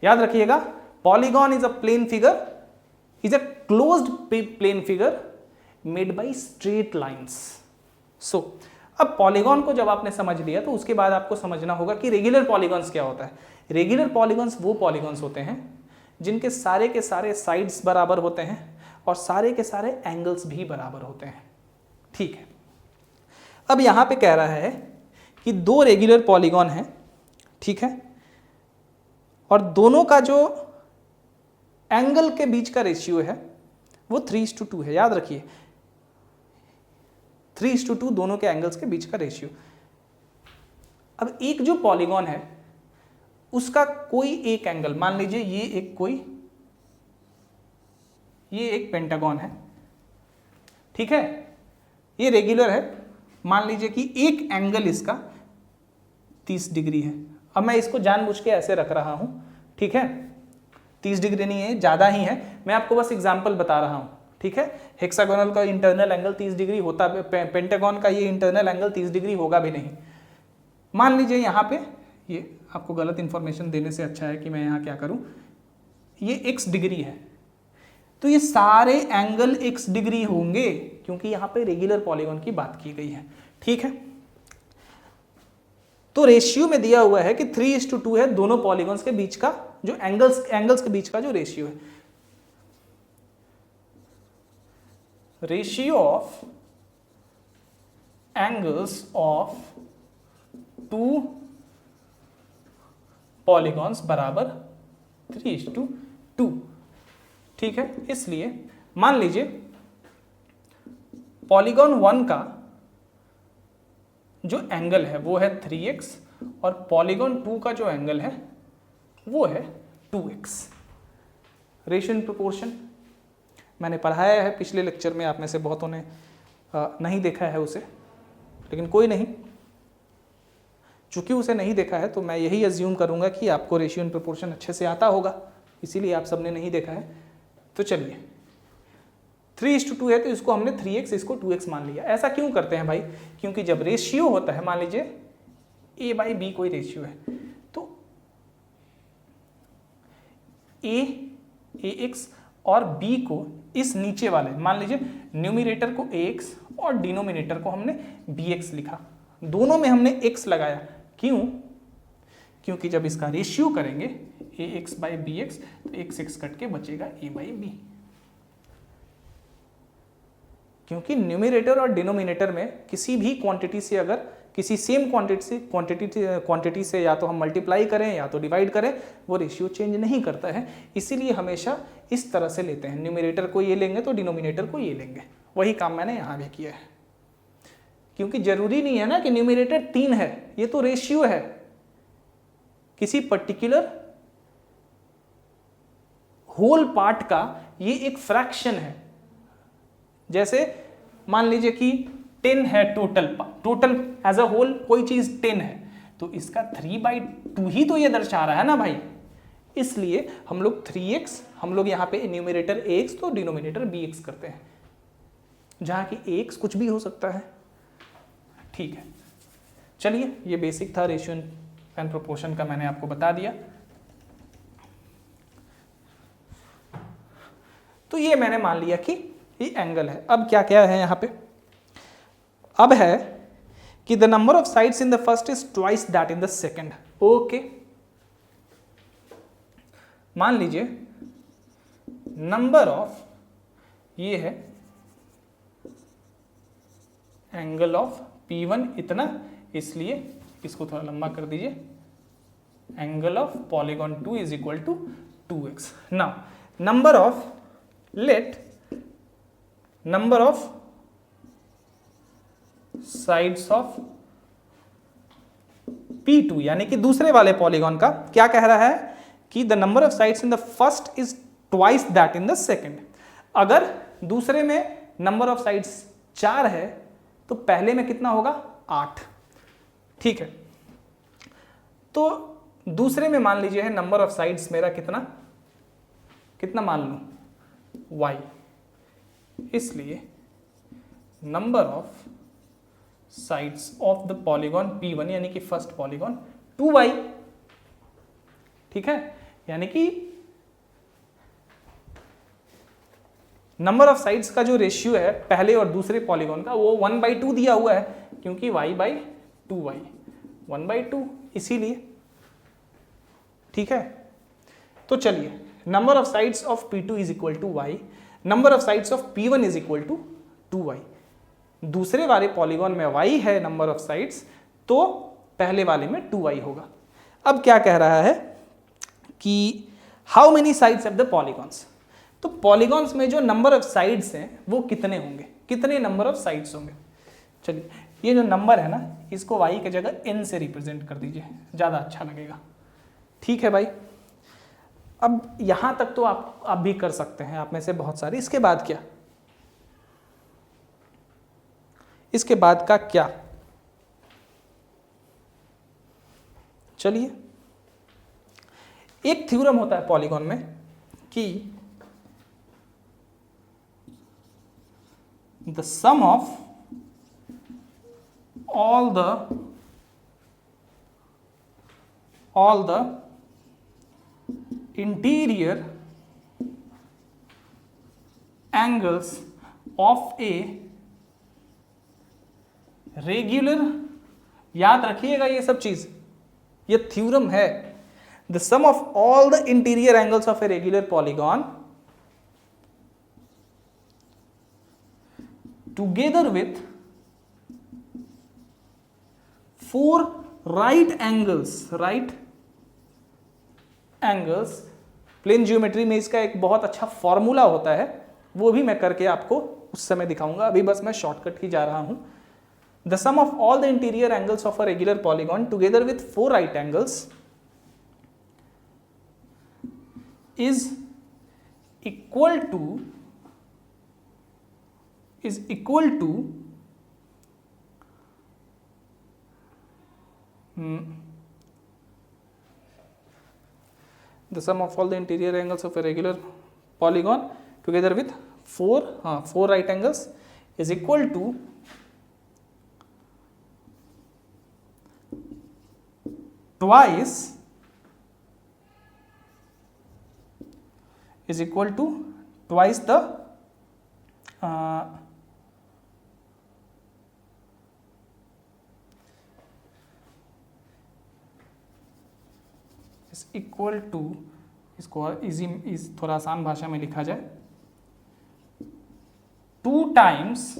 याद रखिएगा। Polygon is a plane figure, is a closed plane figure made by straight lines. So अब पॉलीगॉन को जब आपने समझ लिया तो उसके बाद आपको समझना होगा कि रेगुलर पॉलीगॉन्स क्या होता है। रेगुलर पॉलीगॉन्स वो पॉलीगॉन्स होते हैं जिनके सारे के सारे साइड्स बराबर होते हैं और सारे के सारे एंगल्स भी बराबर होते हैं। ठीक है, अब यहां पे कह रहा है कि दो रेगुलर पॉलीगॉन हैं, ठीक है, और दोनों का जो एंगल के बीच का रेशियो है वो 3:2 है। याद रखिए 3:2 दोनों के एंगल्स के बीच का रेशियो। अब एक जो पॉलीगॉन है उसका कोई एक एंगल, मान लीजिए ये एक पेंटागन है, ठीक है, ये रेगुलर है, मान लीजिए कि एक एंगल इसका 30 डिग्री है। अब मैं इसको जानबूझ के ऐसे रख रहा हूं, ठीक है, 30 डिग्री नहीं है, ज्यादा ही है, मैं आपको बस एग्जांपल बता रहा हूं, ठीक है। हेक्सागोनल का इंटरनल एंगल 30 डिग्री होता है, पेंटागन का ये इंटरनल एंगल 30 डिग्री होगा भी नहीं। मान लीजिए यहाँ पे, ये आपको गलत इंफॉर्मेशन देने से अच्छा है कि मैं यहाँ क्या करूँ, ये x डिग्री है तो ये सारे एंगल x डिग्री होंगे क्योंकि यहाँ पे रेगुलर पॉलीगॉन की बात की गई है, ठीक है। तो रेशियो में दिया हुआ है कि 3:2 है दोनों पॉलीगॉन्स के बीच का जो एंगल्स के बीच का जो रेशियो है। Ratio of angles of two polygons बराबर 3:2, ठीक है। इसलिए मान लीजिए पॉलीगॉन 1 का जो एंगल है वो है 3x और पॉलीगॉन 2 का जो एंगल है वो है 2x। रेशियो इन प्रोपोर्शन मैंने पढ़ाया है पिछले लेक्चर में, आप में से बहुतों ने नहीं देखा है उसे, लेकिन कोई नहीं, चूंकि उसे नहीं देखा है तो मैं यही अज्यूम करूंगा कि आपको रेशियो इन प्रोपोर्शन अच्छे से आता होगा, इसीलिए आप सबने नहीं देखा है। तो चलिए 3:2 है तो इसको हमने 3x, इसको 2x मान लिया। ऐसा क्यों करते हैं भाई? क्योंकि जब रेशियो होता है, मान लीजिए a/b कोई रेशियो है, तो ax और b को इस नीचे वाले, मान लीजिए न्यूमरेटर को ax और डिनोमिनेटर को हमने bx लिखा, दोनों में हमने x लगाया। क्यों? क्योंकि जब इसका रेशियो करेंगे ax/bx तो x कट के बचेगा a/b, क्योंकि न्यूमरेटर और डिनोमिनेटर में किसी भी क्वांटिटी से, अगर किसी सेम क्वांटिटी से या तो हम मल्टीप्लाई करें या तो डिवाइड करें, वो रेशियो चेंज नहीं करता है। इसीलिए हमेशा इस तरह से लेते हैं, न्यूमरेटर को ये लेंगे तो डिनोमिनेटर को ये लेंगे। वही काम मैंने यहाँ भी किया है, क्योंकि जरूरी नहीं है ना कि न्यूमरेटर 3 है, ये तो रेशियो है, किसी पर्टिकुलर होल पार्ट का ये एक फ्रैक्शन है। जैसे मान लीजिए कि 10 है टोटल एज अ होल कोई चीज 10 है, तो इसका 3/2 ही तो ये दर्शा रहा है ना भाई। इसलिए हम लोग 3x, हम लोग यहाँ पे न्यूमरेटर ax तो डिनोमिनेटर bx करते हैं, जहाँ कि ax कुछ भी हो सकता है, ठीक है। चलिए ये बेसिक था रेशियो एंड प्रोपोर्शन का, मैंने आपको बता दिया। तो ये मैंने मान लिया कि ये एंगल है। अब क्या क्या है यहाँ पे? अब है कि the number of sides in the first is twice that in the second. Okay, मान लीजिए नंबर ऑफ, ये है एंगल ऑफ P1 इतना, इसलिए इसको थोड़ा लंबा कर दीजिए, angle of polygon 2 is equal to 2x। Now number of, let number of sides of P2 यानी कि दूसरे वाले पॉलीगॉन का क्या कह रहा है कि the number of sides in the first is twice that in the second. अगर दूसरे में नंबर ऑफ साइड्स 4 है तो पहले में कितना होगा 8। ठीक है, तो दूसरे में मान लीजिए है नंबर ऑफ साइड्स मेरा कितना कितना मान लूं y, इसलिए number of sides of the polygon P1 यानी कि फर्स्ट पॉलीगॉन 2y। ठीक है, यानी कि नंबर ऑफ साइड्स का जो रेशियो है पहले और दूसरे पॉलीगॉन का वो 1/2 दिया हुआ है, क्योंकि y/2y 1/2 इसीलिए। ठीक है, तो चलिए number of sides of P2 is equal to y, number of sides of P1 is equal to 2y। दूसरे वाले पॉलीगॉन में y है नंबर ऑफ साइड्स, तो पहले वाले में 2y होगा। अब क्या कह रहा है कि how many sides of the polygons, तो पॉलीगॉन्स में जो नंबर ऑफ साइड्स हैं वो कितने होंगे, कितने नंबर ऑफ साइड्स होंगे। चलिए ये जो नंबर है ना, इसको y की जगह n से रिप्रेजेंट कर दीजिए, ज़्यादा अच्छा लगेगा। ठीक है भाई, अब यहाँ तक तो आप भी कर सकते हैं, आप में से बहुत सारे। इसके बाद क्या, इसके बाद का क्या, चलिए एक थ्योरम होता है पॉलीगॉन में कि the sum of all the interior angles of a regular, याद रखिएगा ये सब चीज, ये थ्योरम है। the sum of all the interior angles of a regular polygon together with 4 right angles plane geometry में इसका एक बहुत अच्छा फॉर्मूला होता है, वो भी मैं करके आपको उस समय दिखाऊंगा, अभी बस मैं शॉर्टकट ही जा रहा हूं। The sum of all the interior angles of a regular polygon together with 4 right angles is equal to the sum of all the interior angles of a regular polygon together with 4 right angles is equal to twice the is equal to, इसको इस थोड़ा आसान भाषा में लिखा जाए, 2 times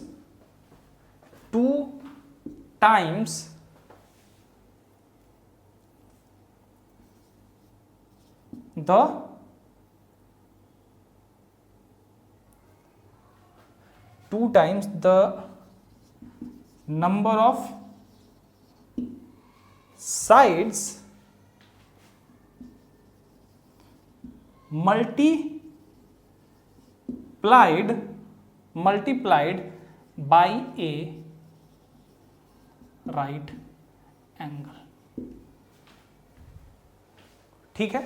the number of sides multiplied by a right angle। ठीक है,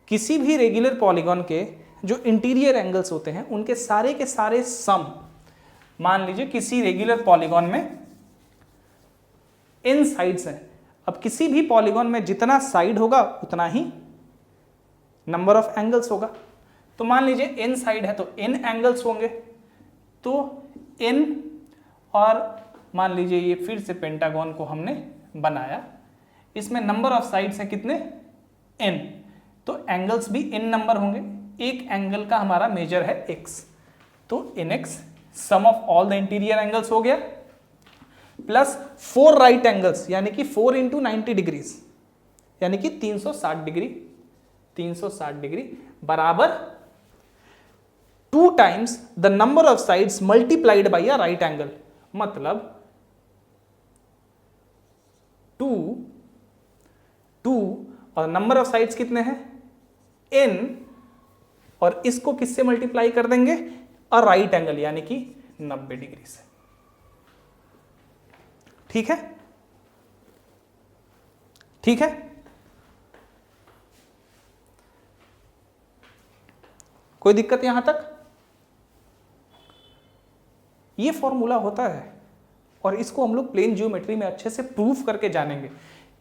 किसी भी रेगुलर पॉलीगॉन के जो इंटीरियर एंगल्स होते हैं उनके सारे के सारे सम, मान लीजिए किसी रेगुलर पॉलीगॉन में n साइड्स हैं, अब किसी भी पॉलीगॉन में जितना साइड होगा उतना ही नंबर ऑफ एंगल्स होगा। तो मान लीजिए n साइड है तो n एंगल्स होंगे, तो n और मान लीजिए ये फिर से पेंटागन को हमने बनाया, इसमें नंबर ऑफ साइड्स है कितने, n, तो एंगल्स भी n नंबर होंगे। एक एंगल का हमारा मेजर है x, तो nx sum of all the interior angles हो गया, प्लस 4 राइट एंगल्स यानी कि 4 इंटू 90 डिग्रीज यानी कि 360 डिग्री, 360 डिग्री बराबर 2 times the number of sides multiplied by a right angle, मतलब 2 और नंबर ऑफ साइड्स कितने हैं n, और इसको किससे मल्टीप्लाई कर देंगे, अ राइट एंगल यानी कि 90 डिग्री से। ठीक है, ठीक है, कोई दिक्कत यहां तक? ये फॉर्मूला होता है और इसको हम लोग प्लेन ज्योमेट्री में अच्छे से प्रूफ करके जानेंगे,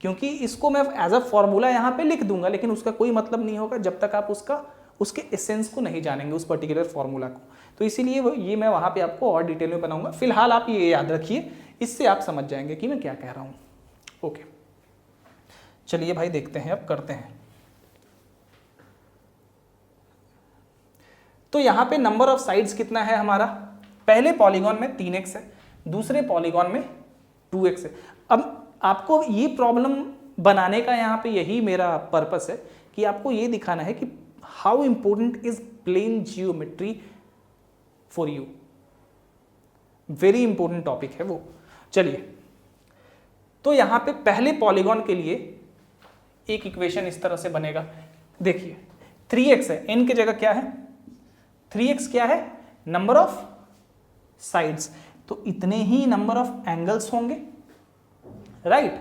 क्योंकि इसको मैं एज अ फॉर्मूला यहां पे लिख दूंगा लेकिन उसका कोई मतलब नहीं होगा जब तक आप उसके एसेंस को नहीं जानेंगे, उस पर्टिकुलर फॉर्मूला को। तो इसीलिए ये मैं वहां पे आपको और डिटेल में बनाऊंगा। फिलहाल आप ये याद रखिए, इससे आप समझ जाएंगे कि मैं क्या कह रहा हूं। ओके, चलिए भाई देखते हैं, अब करते हैं। तो यहां पे नंबर ऑफ साइड्स कितना है हमारा, पहले पॉलीगॉन में 3x है, दूसरे पॉलीगॉन में 2x है। अब आपको ये प्रॉब्लम बनाने का यहां पे यही मेरा पर्पस है कि आपको ये दिखाना है कि how important is plane geometry for you, very important topic है वो। चलिए, तो यहां पे पहले पॉलीगॉन के लिए एक इक्वेशन इस तरह से बनेगा, देखिए 3x है, n की जगह क्या है 3x, क्या है नंबर ऑफ साइड्स, तो इतने ही नंबर ऑफ एंगल्स होंगे, राइट।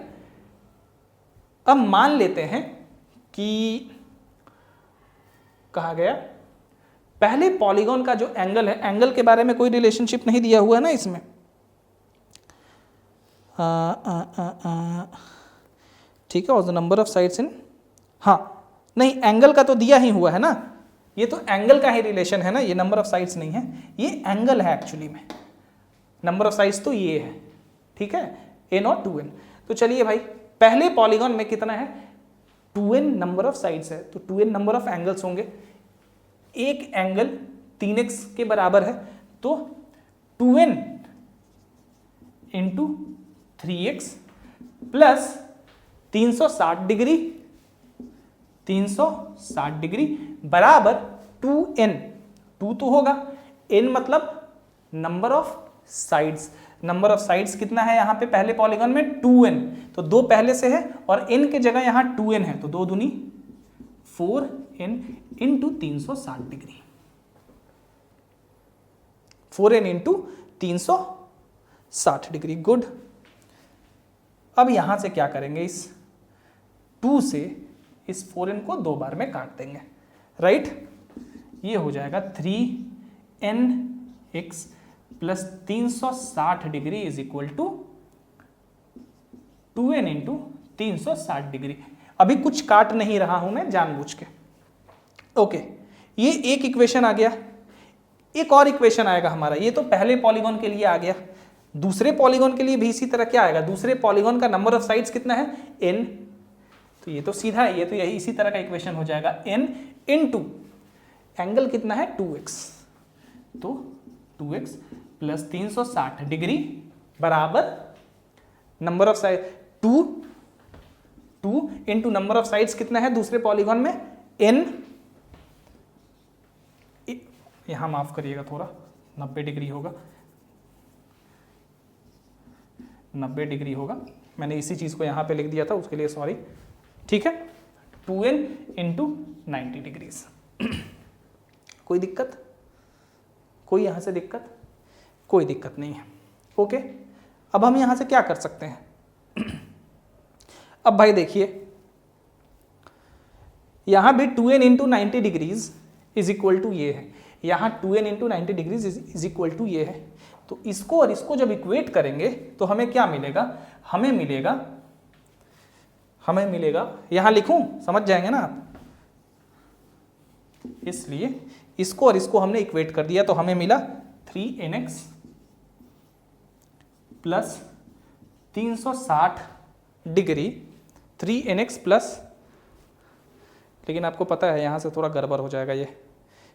अब मान लेते हैं कि कहा गया पहले पॉलीगॉन का जो एंगल है, एंगल के बारे में कोई रिलेशनशिप नहीं दिया हुआ है ना इसमें, ठीक है, और the number of sides in, हाँ नहीं एंगल का तो दिया ही हुआ है ना, ये तो एंगल का ही रिलेशन है ना, ये नंबर ऑफ साइड्स नहीं है, ये एंगल है एक्चुअली में, नंबर ऑफ साइड्स तो ये है, ठीक है, n और 2n। तो चलिए भाई, पहले पॉलीगॉन में कितना है 2n नंबर ऑफ साइड्स है, तो 2n नंबर ऑफ एंगल्स होंगे, एक एंगल 3x के बराबर है, तो 2n into 3x plus 360 degree, 360 degree बराबर 2n, 2 तो होगा, n मतलब number of sides, number of sides कितना है यहाँ पे पहले पॉलीगॉन में 2n, तो 2 पहले से है और n की जगह यहाँ 2n है, तो 2 दूनी 4n into 360 degree, 4n into 360 degree, good. अब यहां से क्या करेंगे, इस 2 से इस 4n को 2 बार में काट देंगे, राइट। ये हो जाएगा 3nx plus 360 degree is equal to 2n into 360 degree. अभी कुछ काट नहीं रहा हूं मैं जानबूझ के, ओके। ये एक इक्वेशन आ गया, एक और इक्वेशन आएगा हमारा, ये तो पहले पॉलीगॉन के लिए आ गया, दूसरे पॉलीगॉन के लिए भी इसी तरह क्या आएगा, दूसरे पॉलीगॉन का नंबर ऑफ साइड्स कितना है n, तो ये तो सीधा है, ये तो यही इसी तरह का इक्वेशन हो जाएगा, n इंटू एंगल कितना है 2x, तो 2x प्लस 360 डिग्री बराबर number of side 2 into number of sides कितना है दूसरे पॉलीगॉन में n, यहां माफ करिएगा थोड़ा 90 डिग्री होगा, 90 डिग्री होगा, मैंने इसी चीज को यहां पे लिख दिया था, उसके लिए सॉरी, ठीक है, 2n इंटू 90 डिग्रीज। कोई दिक्कत, कोई यहां से दिक्कत, कोई दिक्कत नहीं है, ओके। अब हम यहां से क्या कर सकते हैं, अब भाई देखिए यहां भी 2n into 90 degrees is equal to ये है, यहां 2n into 90 degrees is equal to ये है, तो इसको और इसको जब इक्वेट करेंगे तो हमें क्या मिलेगा, हमें मिलेगा यहां लिखूं, समझ जाएंगे ना आप, इसलिए इसको और इसको हमने इक्वेट कर दिया तो हमें मिला 3nx plus 360 degree 3nx plus, लेकिन आपको पता है यहाँ से थोड़ा गड़बड़ हो जाएगा ये,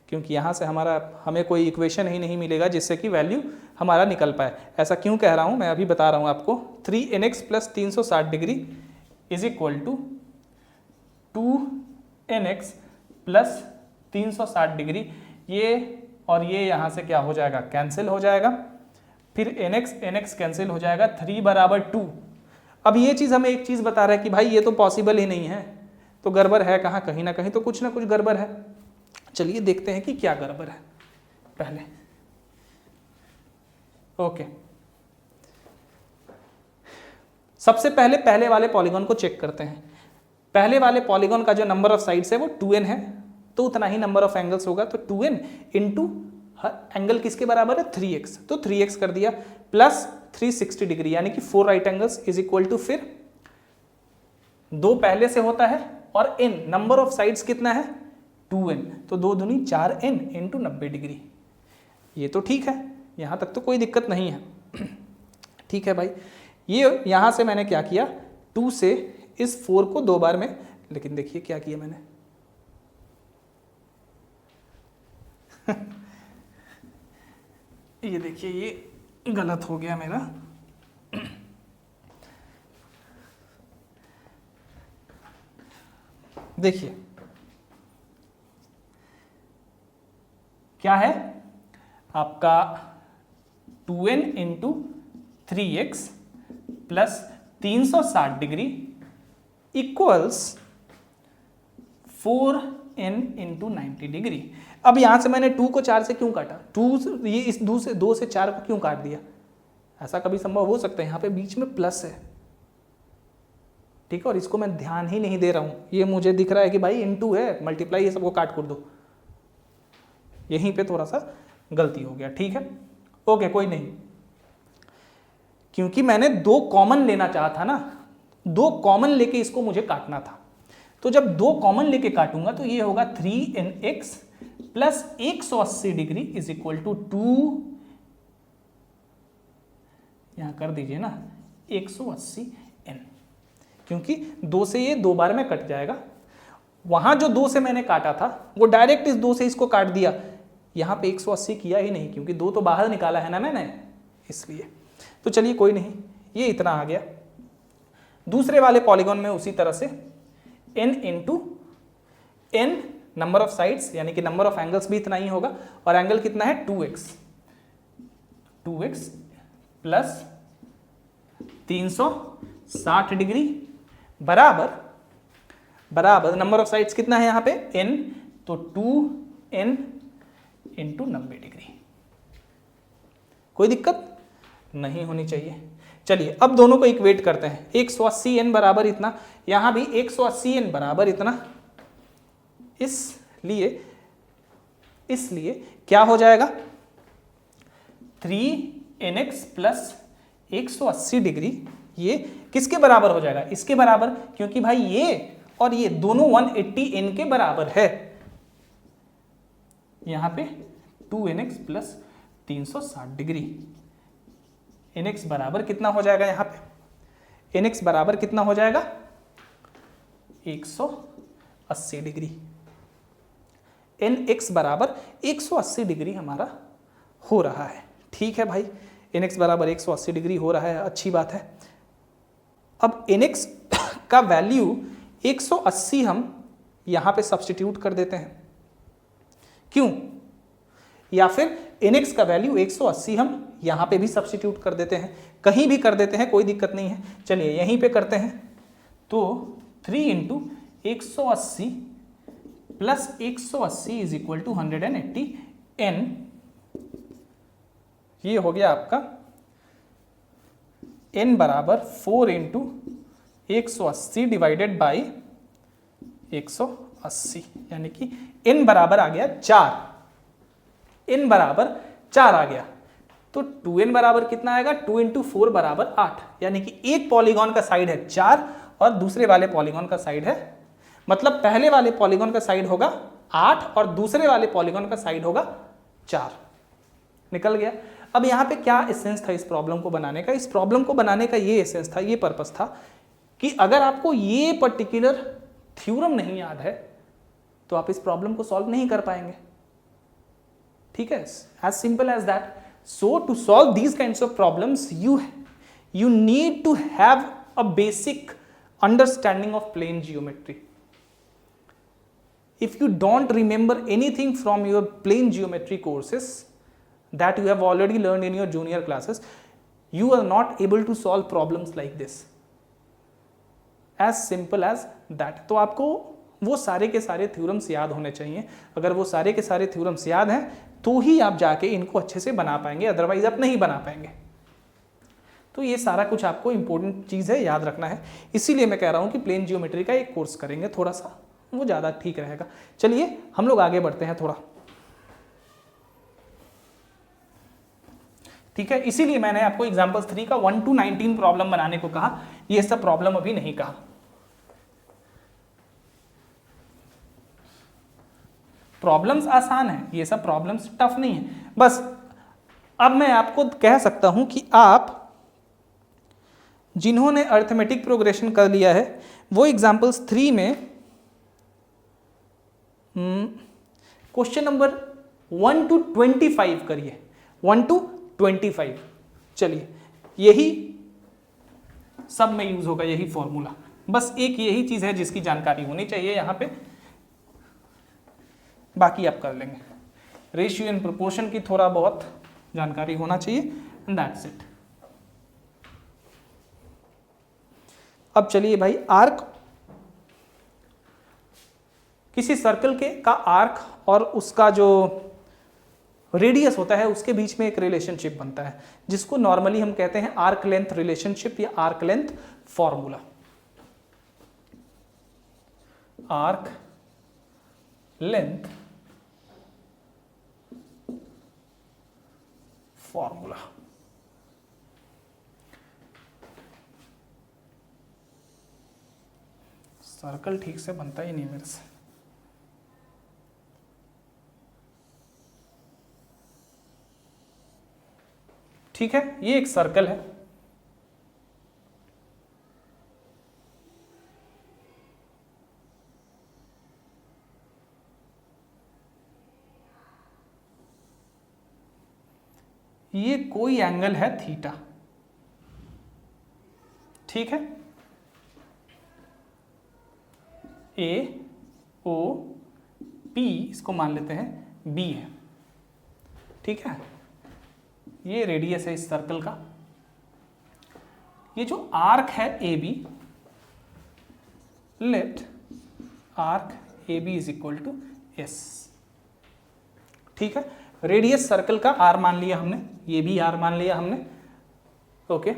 क्योंकि यहाँ से हमें कोई इक्वेशन ही नहीं मिलेगा जिससे कि वैल्यू हमारा निकल पाए। ऐसा क्यों कह रहा हूँ मैं अभी बता रहा हूँ आपको। 3nx plus 360 degree is equal to 2nx plus 360 degree, ये और ये यहाँ से क्या हो जाएगा, कैंसिल हो जाएगा। फिर nx कैंसिल हो जाएगा, 3 बराबर 2। अब ये चीज़ हमें एक चीज़ बता रहा है कि भाई ये तो पॉसिबल ही नहीं है, तो गड़बड़ है कहाँ, कहीं ना कहीं तो कुछ ना कुछ गड़बड़ है। चलिए देखते हैं कि क्या गड़बड़ है पहले। ओके, सबसे पहले वाले पॉलीगॉन को चेक करते हैं। पहले वाले पॉलीगॉन का जो नंबर ऑफ साइड्स है वो 2n है, तो उतना ही नंबर ऑफ एंगल्स होगा, तो 2n इंटू एंगल किसके बराबर है, 3x, तो 3x कर दिया, प्लस 360 डिग्री यानी कि 4 right angles is equal to, फिर 2 पहले से होता है और n नंबर ऑफ साइड्स कितना है 2n, तो 2 दूनी 4n इंटू 90 डिग्री। ये तो ठीक है, यहाँ तक तो कोई दिक्कत नहीं है। ठीक है भाई, ये यहाँ से मैंने क्या किया, 2 से इस 4 को 2 बार में, लेकिन देखिए क्या किया मैंने ये देखिए ये गलत हो गया मेरा। देखिए क्या है आपका 2n into 3x plus 360 degree equals 4n into 90 degree. अब यहां से मैंने 2 को 4 से क्यों काटा, 2 ये इस 2 से 4 को क्यों काट दिया, ऐसा कभी संभव हो सकता है, यहाँ पे बीच में प्लस है, ठीक है, और इसको मैं ध्यान ही नहीं दे रहा हूं, ये मुझे दिख रहा है कि भाई इनटू है, मल्टीप्लाई, ये सबको काट कर दो, यहीं पे थोड़ा सा गलती हो गया। ठीक है, ओके, कोई नहीं, क्योंकि मैंने 2 कॉमन लेना चाहा था ना, 2 कॉमन लेके इसको मुझे काटना था, तो जब 2 कॉमन लेके काटूंगा तो ये होगा 3nx plus 180 degree is equal to 2, यहां कर दीजिए ना 180n, क्योंकि 2 से ये 2 बार में कट जाएगा। वहां जो 2 से मैंने काटा था वो डायरेक्ट इस 2 से इसको काट दिया, यहां पे 180 किया ही नहीं, क्योंकि 2 तो बाहर निकाला है ना मैंने, इसलिए। तो चलिए कोई नहीं, ये इतना आ गया। दूसरे वाले पॉलीगॉन में उसी तरह से n into n number of sides यानी कि नंबर ऑफ एंगल्स भी इतना ही होगा, और एंगल कितना है 2x प्लस 360 डिग्री बराबर नंबर ऑफ साइड्स कितना है यहाँ पे n, तो 2n इंटू 90 डिग्री। कोई दिक्कत नहीं होनी चाहिए। चलिए अब दोनों को इक्वेट करते हैं, 180n बराबर इतना, यहां भी 180n बराबर इतना, इसलिए क्या हो जाएगा 3nx प्लस 180 डिग्री, ये किसके बराबर हो जाएगा, इसके बराबर, क्योंकि भाई ये और ये दोनों 180n के बराबर है। यहां पे 2nx प्लस 360 डिग्री, nx बराबर कितना हो जाएगा, यहां पे nx बराबर कितना हो जाएगा 180 डिग्री, nx बराबर 180 डिग्री हमारा हो रहा है। ठीक है भाई, nx बराबर 180 डिग्री हो रहा है, अच्छी बात है। अब nx का वैल्यू 180 हम यहां पे सब्स्टिट्यूट कर देते हैं, क्यों, या फिर nx का वैल्यू 180 हम यहां पे भी सब्स्टिट्यूट कर देते हैं, कहीं भी कर देते हैं, कोई दिक्कत नहीं है। चलिए यहीं पे करते हैं, तो 3 into 180 plus 180 is equal to 180n, ये हो गया आपका n बराबर 4 इंटू 180 डिवाइडेड बाई 180, यानी कि n बराबर आ गया 4, n बराबर 4 आ गया, तो 2n बराबर कितना आएगा, 2 इंटू 4 बराबर 8, यानी कि एक पॉलीगॉन का साइड है 4 और दूसरे वाले पॉलीगॉन का साइड है, मतलब पहले वाले पॉलीगॉन का साइड होगा 8 और दूसरे वाले पॉलीगॉन का साइड होगा 4, निकल गया। अब यहाँ पे क्या एसेंस था इस प्रॉब्लम को बनाने का? इस प्रॉब्लम को बनाने का ये एसेंस था, ये पर्पस था कि अगर आपको ये पर्टिकुलर थ्योरम नहीं याद है तो आप इस प्रॉब्लम को सॉल्व नहीं कर पाएंगे। ठीक है, as simple as that. So to solve these kinds of problems you need to have a basic understanding of plane geometry. If you don't remember anything from your plane geometry courses that you have already learned in your junior classes, you are not able to solve problems like this. As simple as that. तो आपको वो सारे के सारे theorems याद होने चाहिए। अगर वो सारे के सारे थ्योरम्स याद हैं तो ही आप जाके इनको अच्छे से बना पाएंगे, अदरवाइज आप नहीं बना पाएंगे। तो ये सारा कुछ आपको इंपॉर्टेंट चीज़ है, याद रखना है। इसीलिए मैं कह रहा हूँ कि प्लेन जियोमेट्री का एक कोर्स करेंगे थोड़ा सा, वो ज़्यादा ठीक रहेगा। चलिए हम लोग आगे बढ़ते हैं थोड़ा। ठीक है, इसीलिए मैंने आपको एग्जाम्पल 3 का 1 to 19 प्रॉब्लम बनाने को कहा, ये सब प्रॉब्लम अभी नहीं कहा। प्रॉब्लम्स आसान है, ये सब प्रॉब्लम्स टफ नहीं है। बस अब मैं आपको कह सकता हूं कि आप जिन्होंने अर्थमेटिक प्रोग्रेशन कर लिया है वो एग्जाम्पल्स 3 में क्वेश्चन नंबर 1 to 25 करिए, 1 to 25। चलिए, यही सब में यूज होगा, यही फॉर्मूला। बस एक यही चीज है जिसकी जानकारी होनी चाहिए यहाँ पे, बाकी आप कर लेंगे। रेशियो एंड प्रोपोर्शन की थोड़ा बहुत जानकारी होना चाहिए, एंड दैट्स इट। अब चलिए भाई, आर्क, किसी सर्कल के का आर्क और उसका जो रेडियस होता है उसके बीच में एक रिलेशनशिप बनता है जिसको नॉर्मली हम कहते हैं आर्क लेंथ रिलेशनशिप या arc length formula. Arc length formula. Circle ठीक से बनता ही नहीं मेरे से। ठीक है, ये एक सर्कल है, ये कोई एंगल है थीटा। ठीक है, ए ओ पी इसको मान लेते हैं बी है। ठीक है, ये रेडियस है इस सर्कल का। ये जो आर्क है A B, let arc A B is equal to S. ठीक है, रेडियस सर्कल का आर मान लिया हमने, ये भी आर मान लिया हमने। Okay,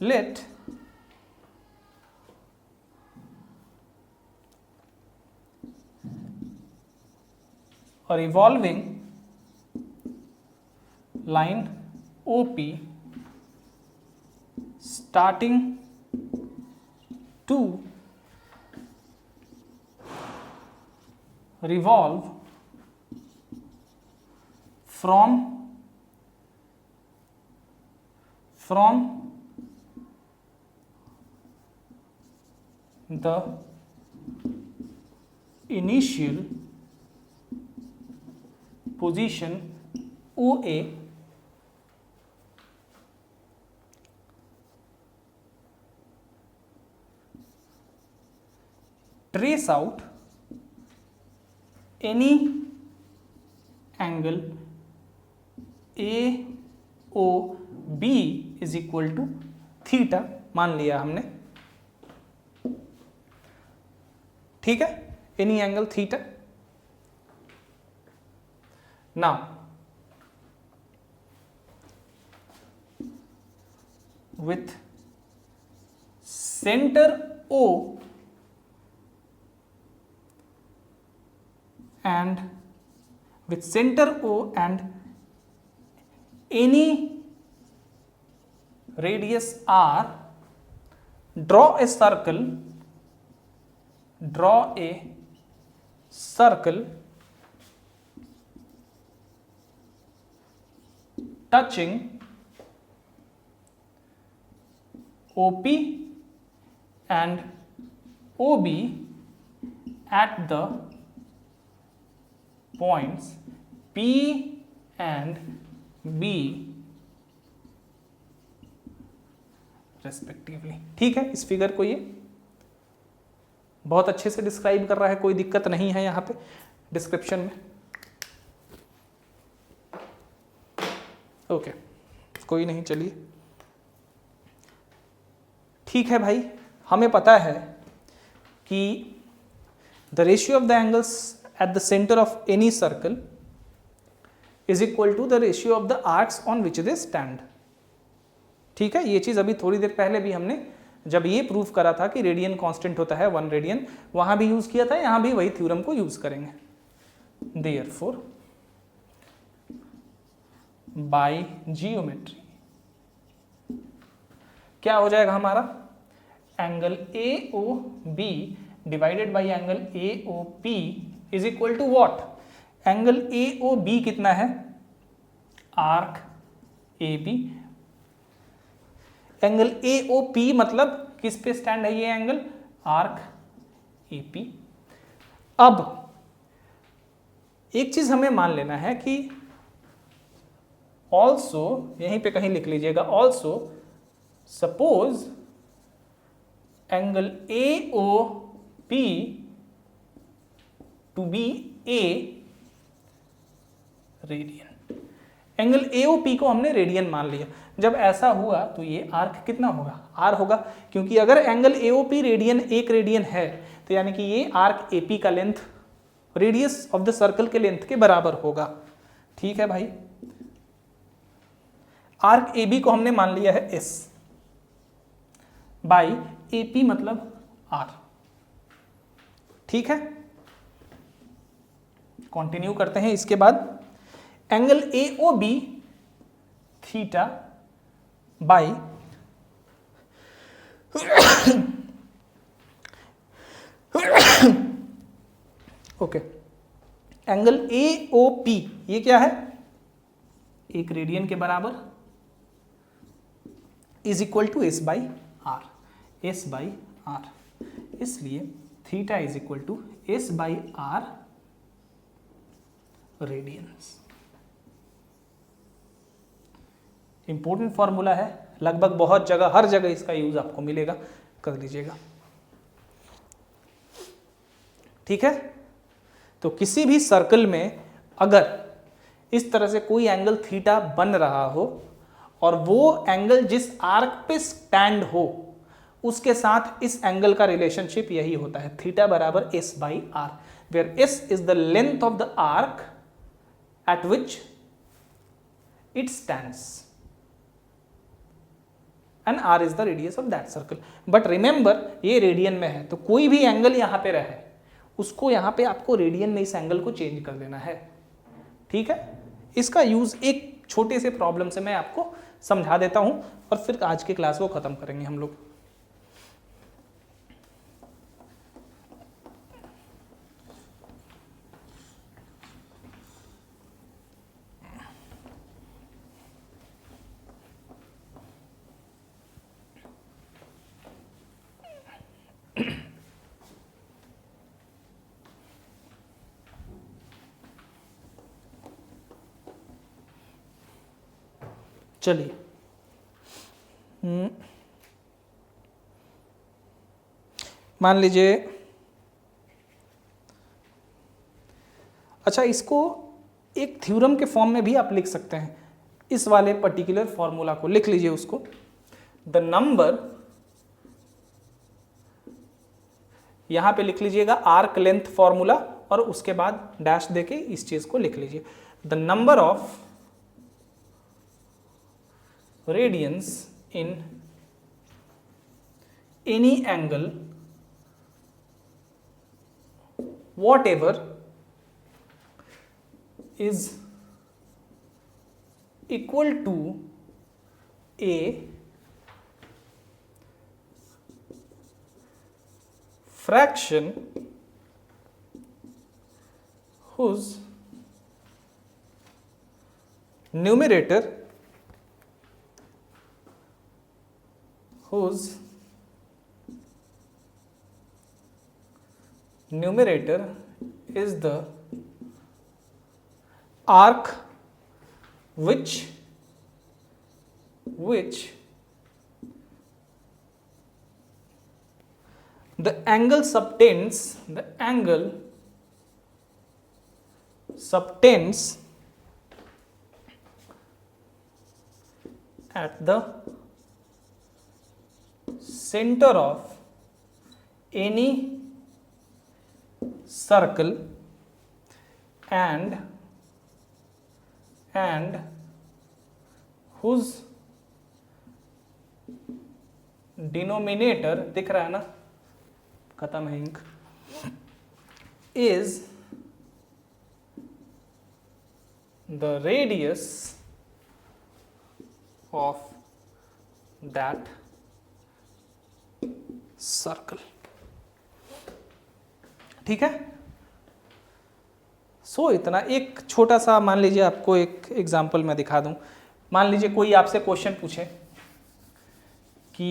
let a revolving line OP starting to revolve from the initial position OA trace out any angle AOB is equal to theta मान लिया हमने। ठीक है, any angle theta. Now, with center O and any radius R, draw a circle touching OP and OB at the points P and B respectively. ठीक है, इस figure को ये बहुत अच्छे से डिस्क्राइब कर रहा है, कोई दिक्कत नहीं है यहाँ पे डिस्क्रिप्शन में। ओके, कोई नहीं, चलिए ठीक है भाई। हमें पता है कि the ratio of the angles at the centre of any circle is equal to the ratio of the arcs on which they stand. ठीक है, ये चीज अभी थोड़ी देर पहले भी हमने जब ये प्रूफ करा था कि रेडियन कांस्टेंट होता है 1 रेडियन, वहां भी यूज किया था, यहां भी वही थ्योरम को यूज करेंगे। देयरफॉर बाय जियोमेट्री क्या हो जाएगा हमारा, angle AOB divided by angle AOP is equal to what, angle AOB कितना है, आर्क AB, एंगल AOP मतलब किस पे स्टैंड है ये एंगल, आर्क AP। अब एक चीज हमें मान लेना है कि ऑल्सो, यहीं पे कहीं लिख लीजिएगा, also suppose angle AOP to be A radian. Angle AOP को हमने रेडियन मान लिया। जब ऐसा हुआ तो ये आर्क कितना होगा, R होगा, क्योंकि अगर एंगल AOP रेडियन 1 रेडियन है तो यानी कि ये आर्क AP का length radius of the circle के लेंथ के बराबर होगा। ठीक है भाई, आर्क AB को हमने मान लिया है S बाई AP मतलब R। ठीक है, कंटिन्यू करते हैं। इसके बाद angle AOB theta by okay, angle AOP ये क्या है, 1 रेडियन के बराबर, is equal to S by R, S by R। इसलिए theta is equal to S by R radians. Important formula है, लगभग बहुत जगह, हर जगह इसका यूज आपको मिलेगा, कर लीजिएगा। ठीक है, तो किसी भी सर्कल में अगर इस तरह से कोई एंगल थीटा बन रहा हो और वो एंगल जिस आर्क पे स्टैंड हो उसके साथ इस एंगल का रिलेशनशिप यही होता है, थीटा बराबर S by R, where S is the length of the arc at which it stands and R is the radius of that circle। But remember ये रेडियन में है, तो कोई भी एंगल यहाँ पे रहे उसको यहाँ पे आपको रेडियन में इस एंगल को चेंज कर देना है। ठीक है, इसका यूज एक छोटे से प्रॉब्लम से मैं आपको समझा देता हूँ और फिर आज के क्लास को खत्म करेंगे हम लोग। चलिए, मान लीजिए, अच्छा इसको एक थ्योरम के फॉर्म में भी आप लिख सकते हैं। इस वाले पर्टिकुलर फॉर्मूला को लिख लीजिए, उसको द नंबर, यहां पे लिख लीजिएगा आर्क लेंथ फॉर्मूला और उसके बाद डैश देके इस चीज को लिख लीजिए, the number of radians in any angle whatever is equal to a fraction whose numerator whose numerator is the arc which the angle subtends at the center of any circle and whose denominator, दिख रहा है ना, खत्म है ink, is the radius of that circle. ठीक है, सो इतना। एक छोटा सा मान लीजिए, आपको एक एग्जांपल मैं दिखा दूं। मान लीजिए कोई आपसे क्वेश्चन पूछे कि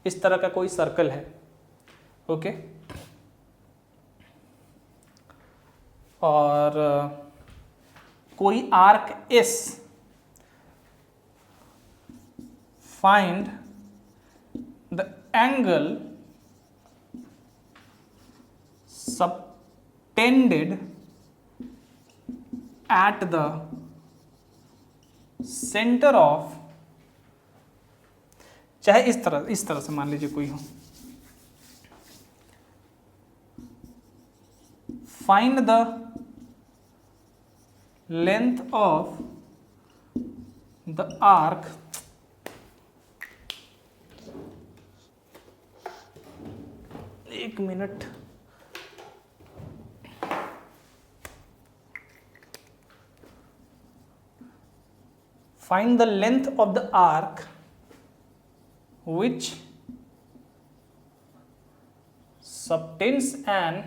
इस तरह का कोई सर्कल है, ओके, और कोई arc S, find the angle subtended at the center of, चाहे इस तरह से मान लीजिए कोई हो, find the length of the arc एक minute, find the length of the arc which subtends an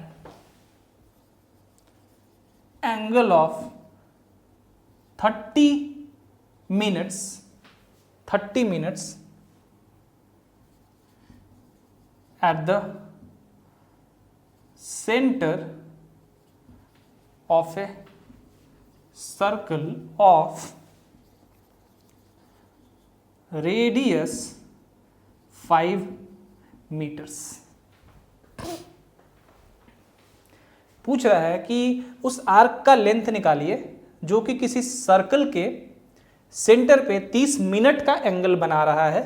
angle of 30 minutes at the center of a circle of radius 5 meters। पूछ रहा है कि उस आर्क का लेंथ निकालिए जो कि किसी सर्कल के सेंटर पे 30 मिनट का एंगल बना रहा है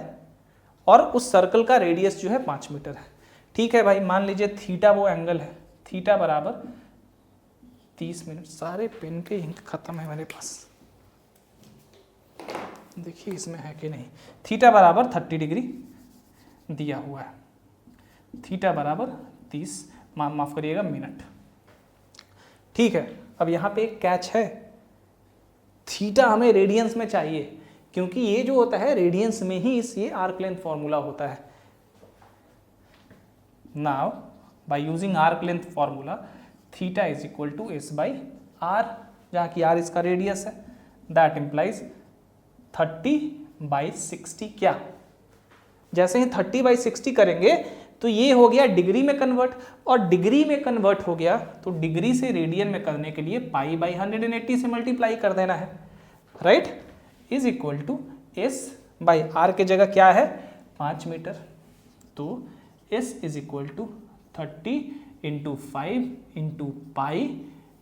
और उस सर्कल का रेडियस जो है 5 मीटर है। ठीक है भाई, मान लीजिए थीटा वो एंगल है, थीटा बराबर 30 मिनट। सारे पेन के इंक खत्म है मेरे पास, देखिए इसमें है कि नहीं। थीटा बराबर 30 डिग्री दिया हुआ है, थीटा बराबर 30 माफ करिएगा मिनट। ठीक है, अब यहाँ पे एक कैच है, थीटा हमें रेडियंस में चाहिए, क्योंकि ये जो होता है रेडियंस में ही ये आर्क लेंथ फॉर्मूला होता है। Now by using arc length formula, theta is equal to S by R, जहाँ की आर इसका रेडियस है, दैट इम्प्लाइज 30/60। क्या, जैसे ही 30/60 करेंगे तो ये हो गया डिग्री में कन्वर्ट, और डिग्री में कन्वर्ट हो गया तो डिग्री से रेडियन में करने के लिए π/180 से मल्टीप्लाई कर देना है, right, is equal to S by R के जगह क्या है 5 मीटर, तो S is equal to 30 × 5 × pi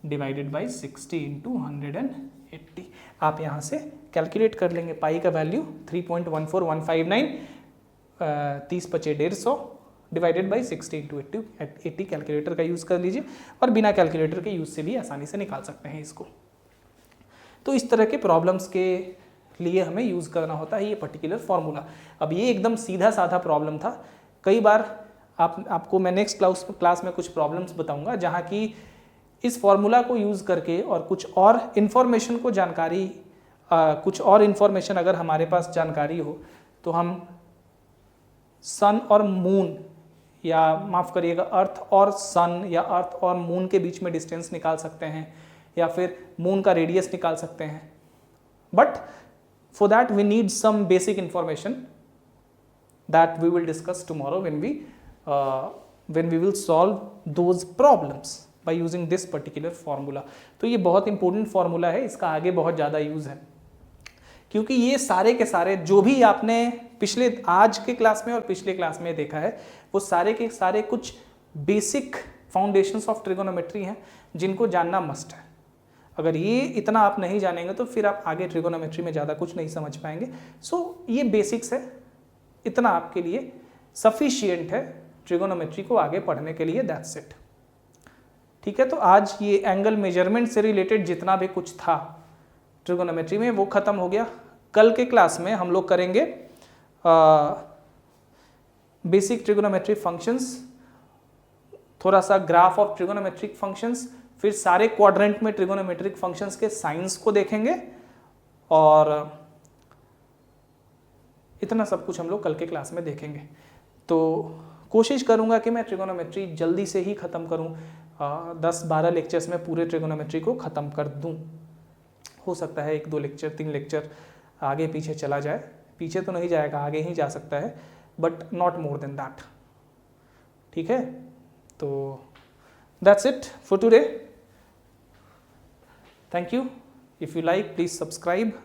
divided by 60 × 180। आप यहाँ से कैलकुलेट कर लेंगे, पाई का वैल्यू 3.14159, 30/150 डिवाइडेड बाई 60 × 80। कैलकुलेटर का यूज़ कर लीजिए, और बिना कैलकुलेटर के यूज़ से भी आसानी से निकाल सकते हैं इसको। तो इस तरह के प्रॉब्लम्स के लिए हमें यूज़ करना होता है ये पर्टिकुलर फॉर्मूला। अब ये एकदम सीधा साधा प्रॉब्लम था, कई बार आपको मैं नेक्स्ट क्लास में कुछ प्रॉब्लम्स बताऊंगा जहाँ की इस फॉर्मूला को यूज़ करके और कुछ और इन्फॉर्मेशन को जानकारी कुछ और इन्फॉर्मेशन अगर हमारे पास जानकारी हो तो हम सन और मून या माफ़ करिएगा अर्थ और सन या अर्थ और मून के बीच में डिस्टेंस निकाल सकते हैं, या फिर मून का रेडियस निकाल सकते हैं. But for that we need some basic information that we will discuss tomorrow when we will solve those problems by using this particular formula. तो ये बहुत इंपॉर्टेंट फॉर्मूला है, इसका आगे बहुत ज़्यादा यूज़ है, क्योंकि ये सारे के सारे जो भी आपने पिछले आज के क्लास में और पिछले क्लास में देखा है वो सारे के सारे कुछ बेसिक फाउंडेशंस ऑफ ट्रिगोनोमेट्री हैं जिनको जानना मस्ट है. अगर ये इतना आप नहीं जानेंगे तो फिर आप आगे ट्रिगोनोमेट्री में ज़्यादा कुछ नहीं समझ पाएंगे. सो ये बेसिक्स है, इतना आपके लिए सफिशिएंट है ट्रिगोनोमेट्री को आगे पढ़ने के लिए. That's it. ठीक है, तो आज ये एंगल मेजरमेंट से रिलेटेड जितना भी कुछ था ट्रिगोनोमेट्री में वो ख़त्म हो गया. कल के क्लास में हम लोग करेंगे बेसिक ट्रिगोनोमेट्रिक फंक्शंस, थोड़ा सा ग्राफ ऑफ ट्रिगोनोमेट्रिक फंक्शंस, फिर सारे क्वाड्रेंट में ट्रिगोनोमेट्रिक फंक्शंस के साइंस को देखेंगे, और इतना सब कुछ हम लोग कल के क्लास में देखेंगे. तो कोशिश करूंगा कि मैं ट्रिगोनोमेट्री जल्दी से ही ख़त्म करूं, 10-12 लेक्चर्स में पूरे ट्रिगोनोमेट्री को ख़त्म कर दूं. हो सकता है 1-2 लेक्चर 3 लेक्चर आगे पीछे चला जाए, पीछे तो नहीं जाएगा, आगे ही जा सकता है, but not more than that. ठीक है, तो that's it for today. Thank you. If you like please subscribe,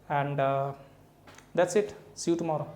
and that's it. See you tomorrow.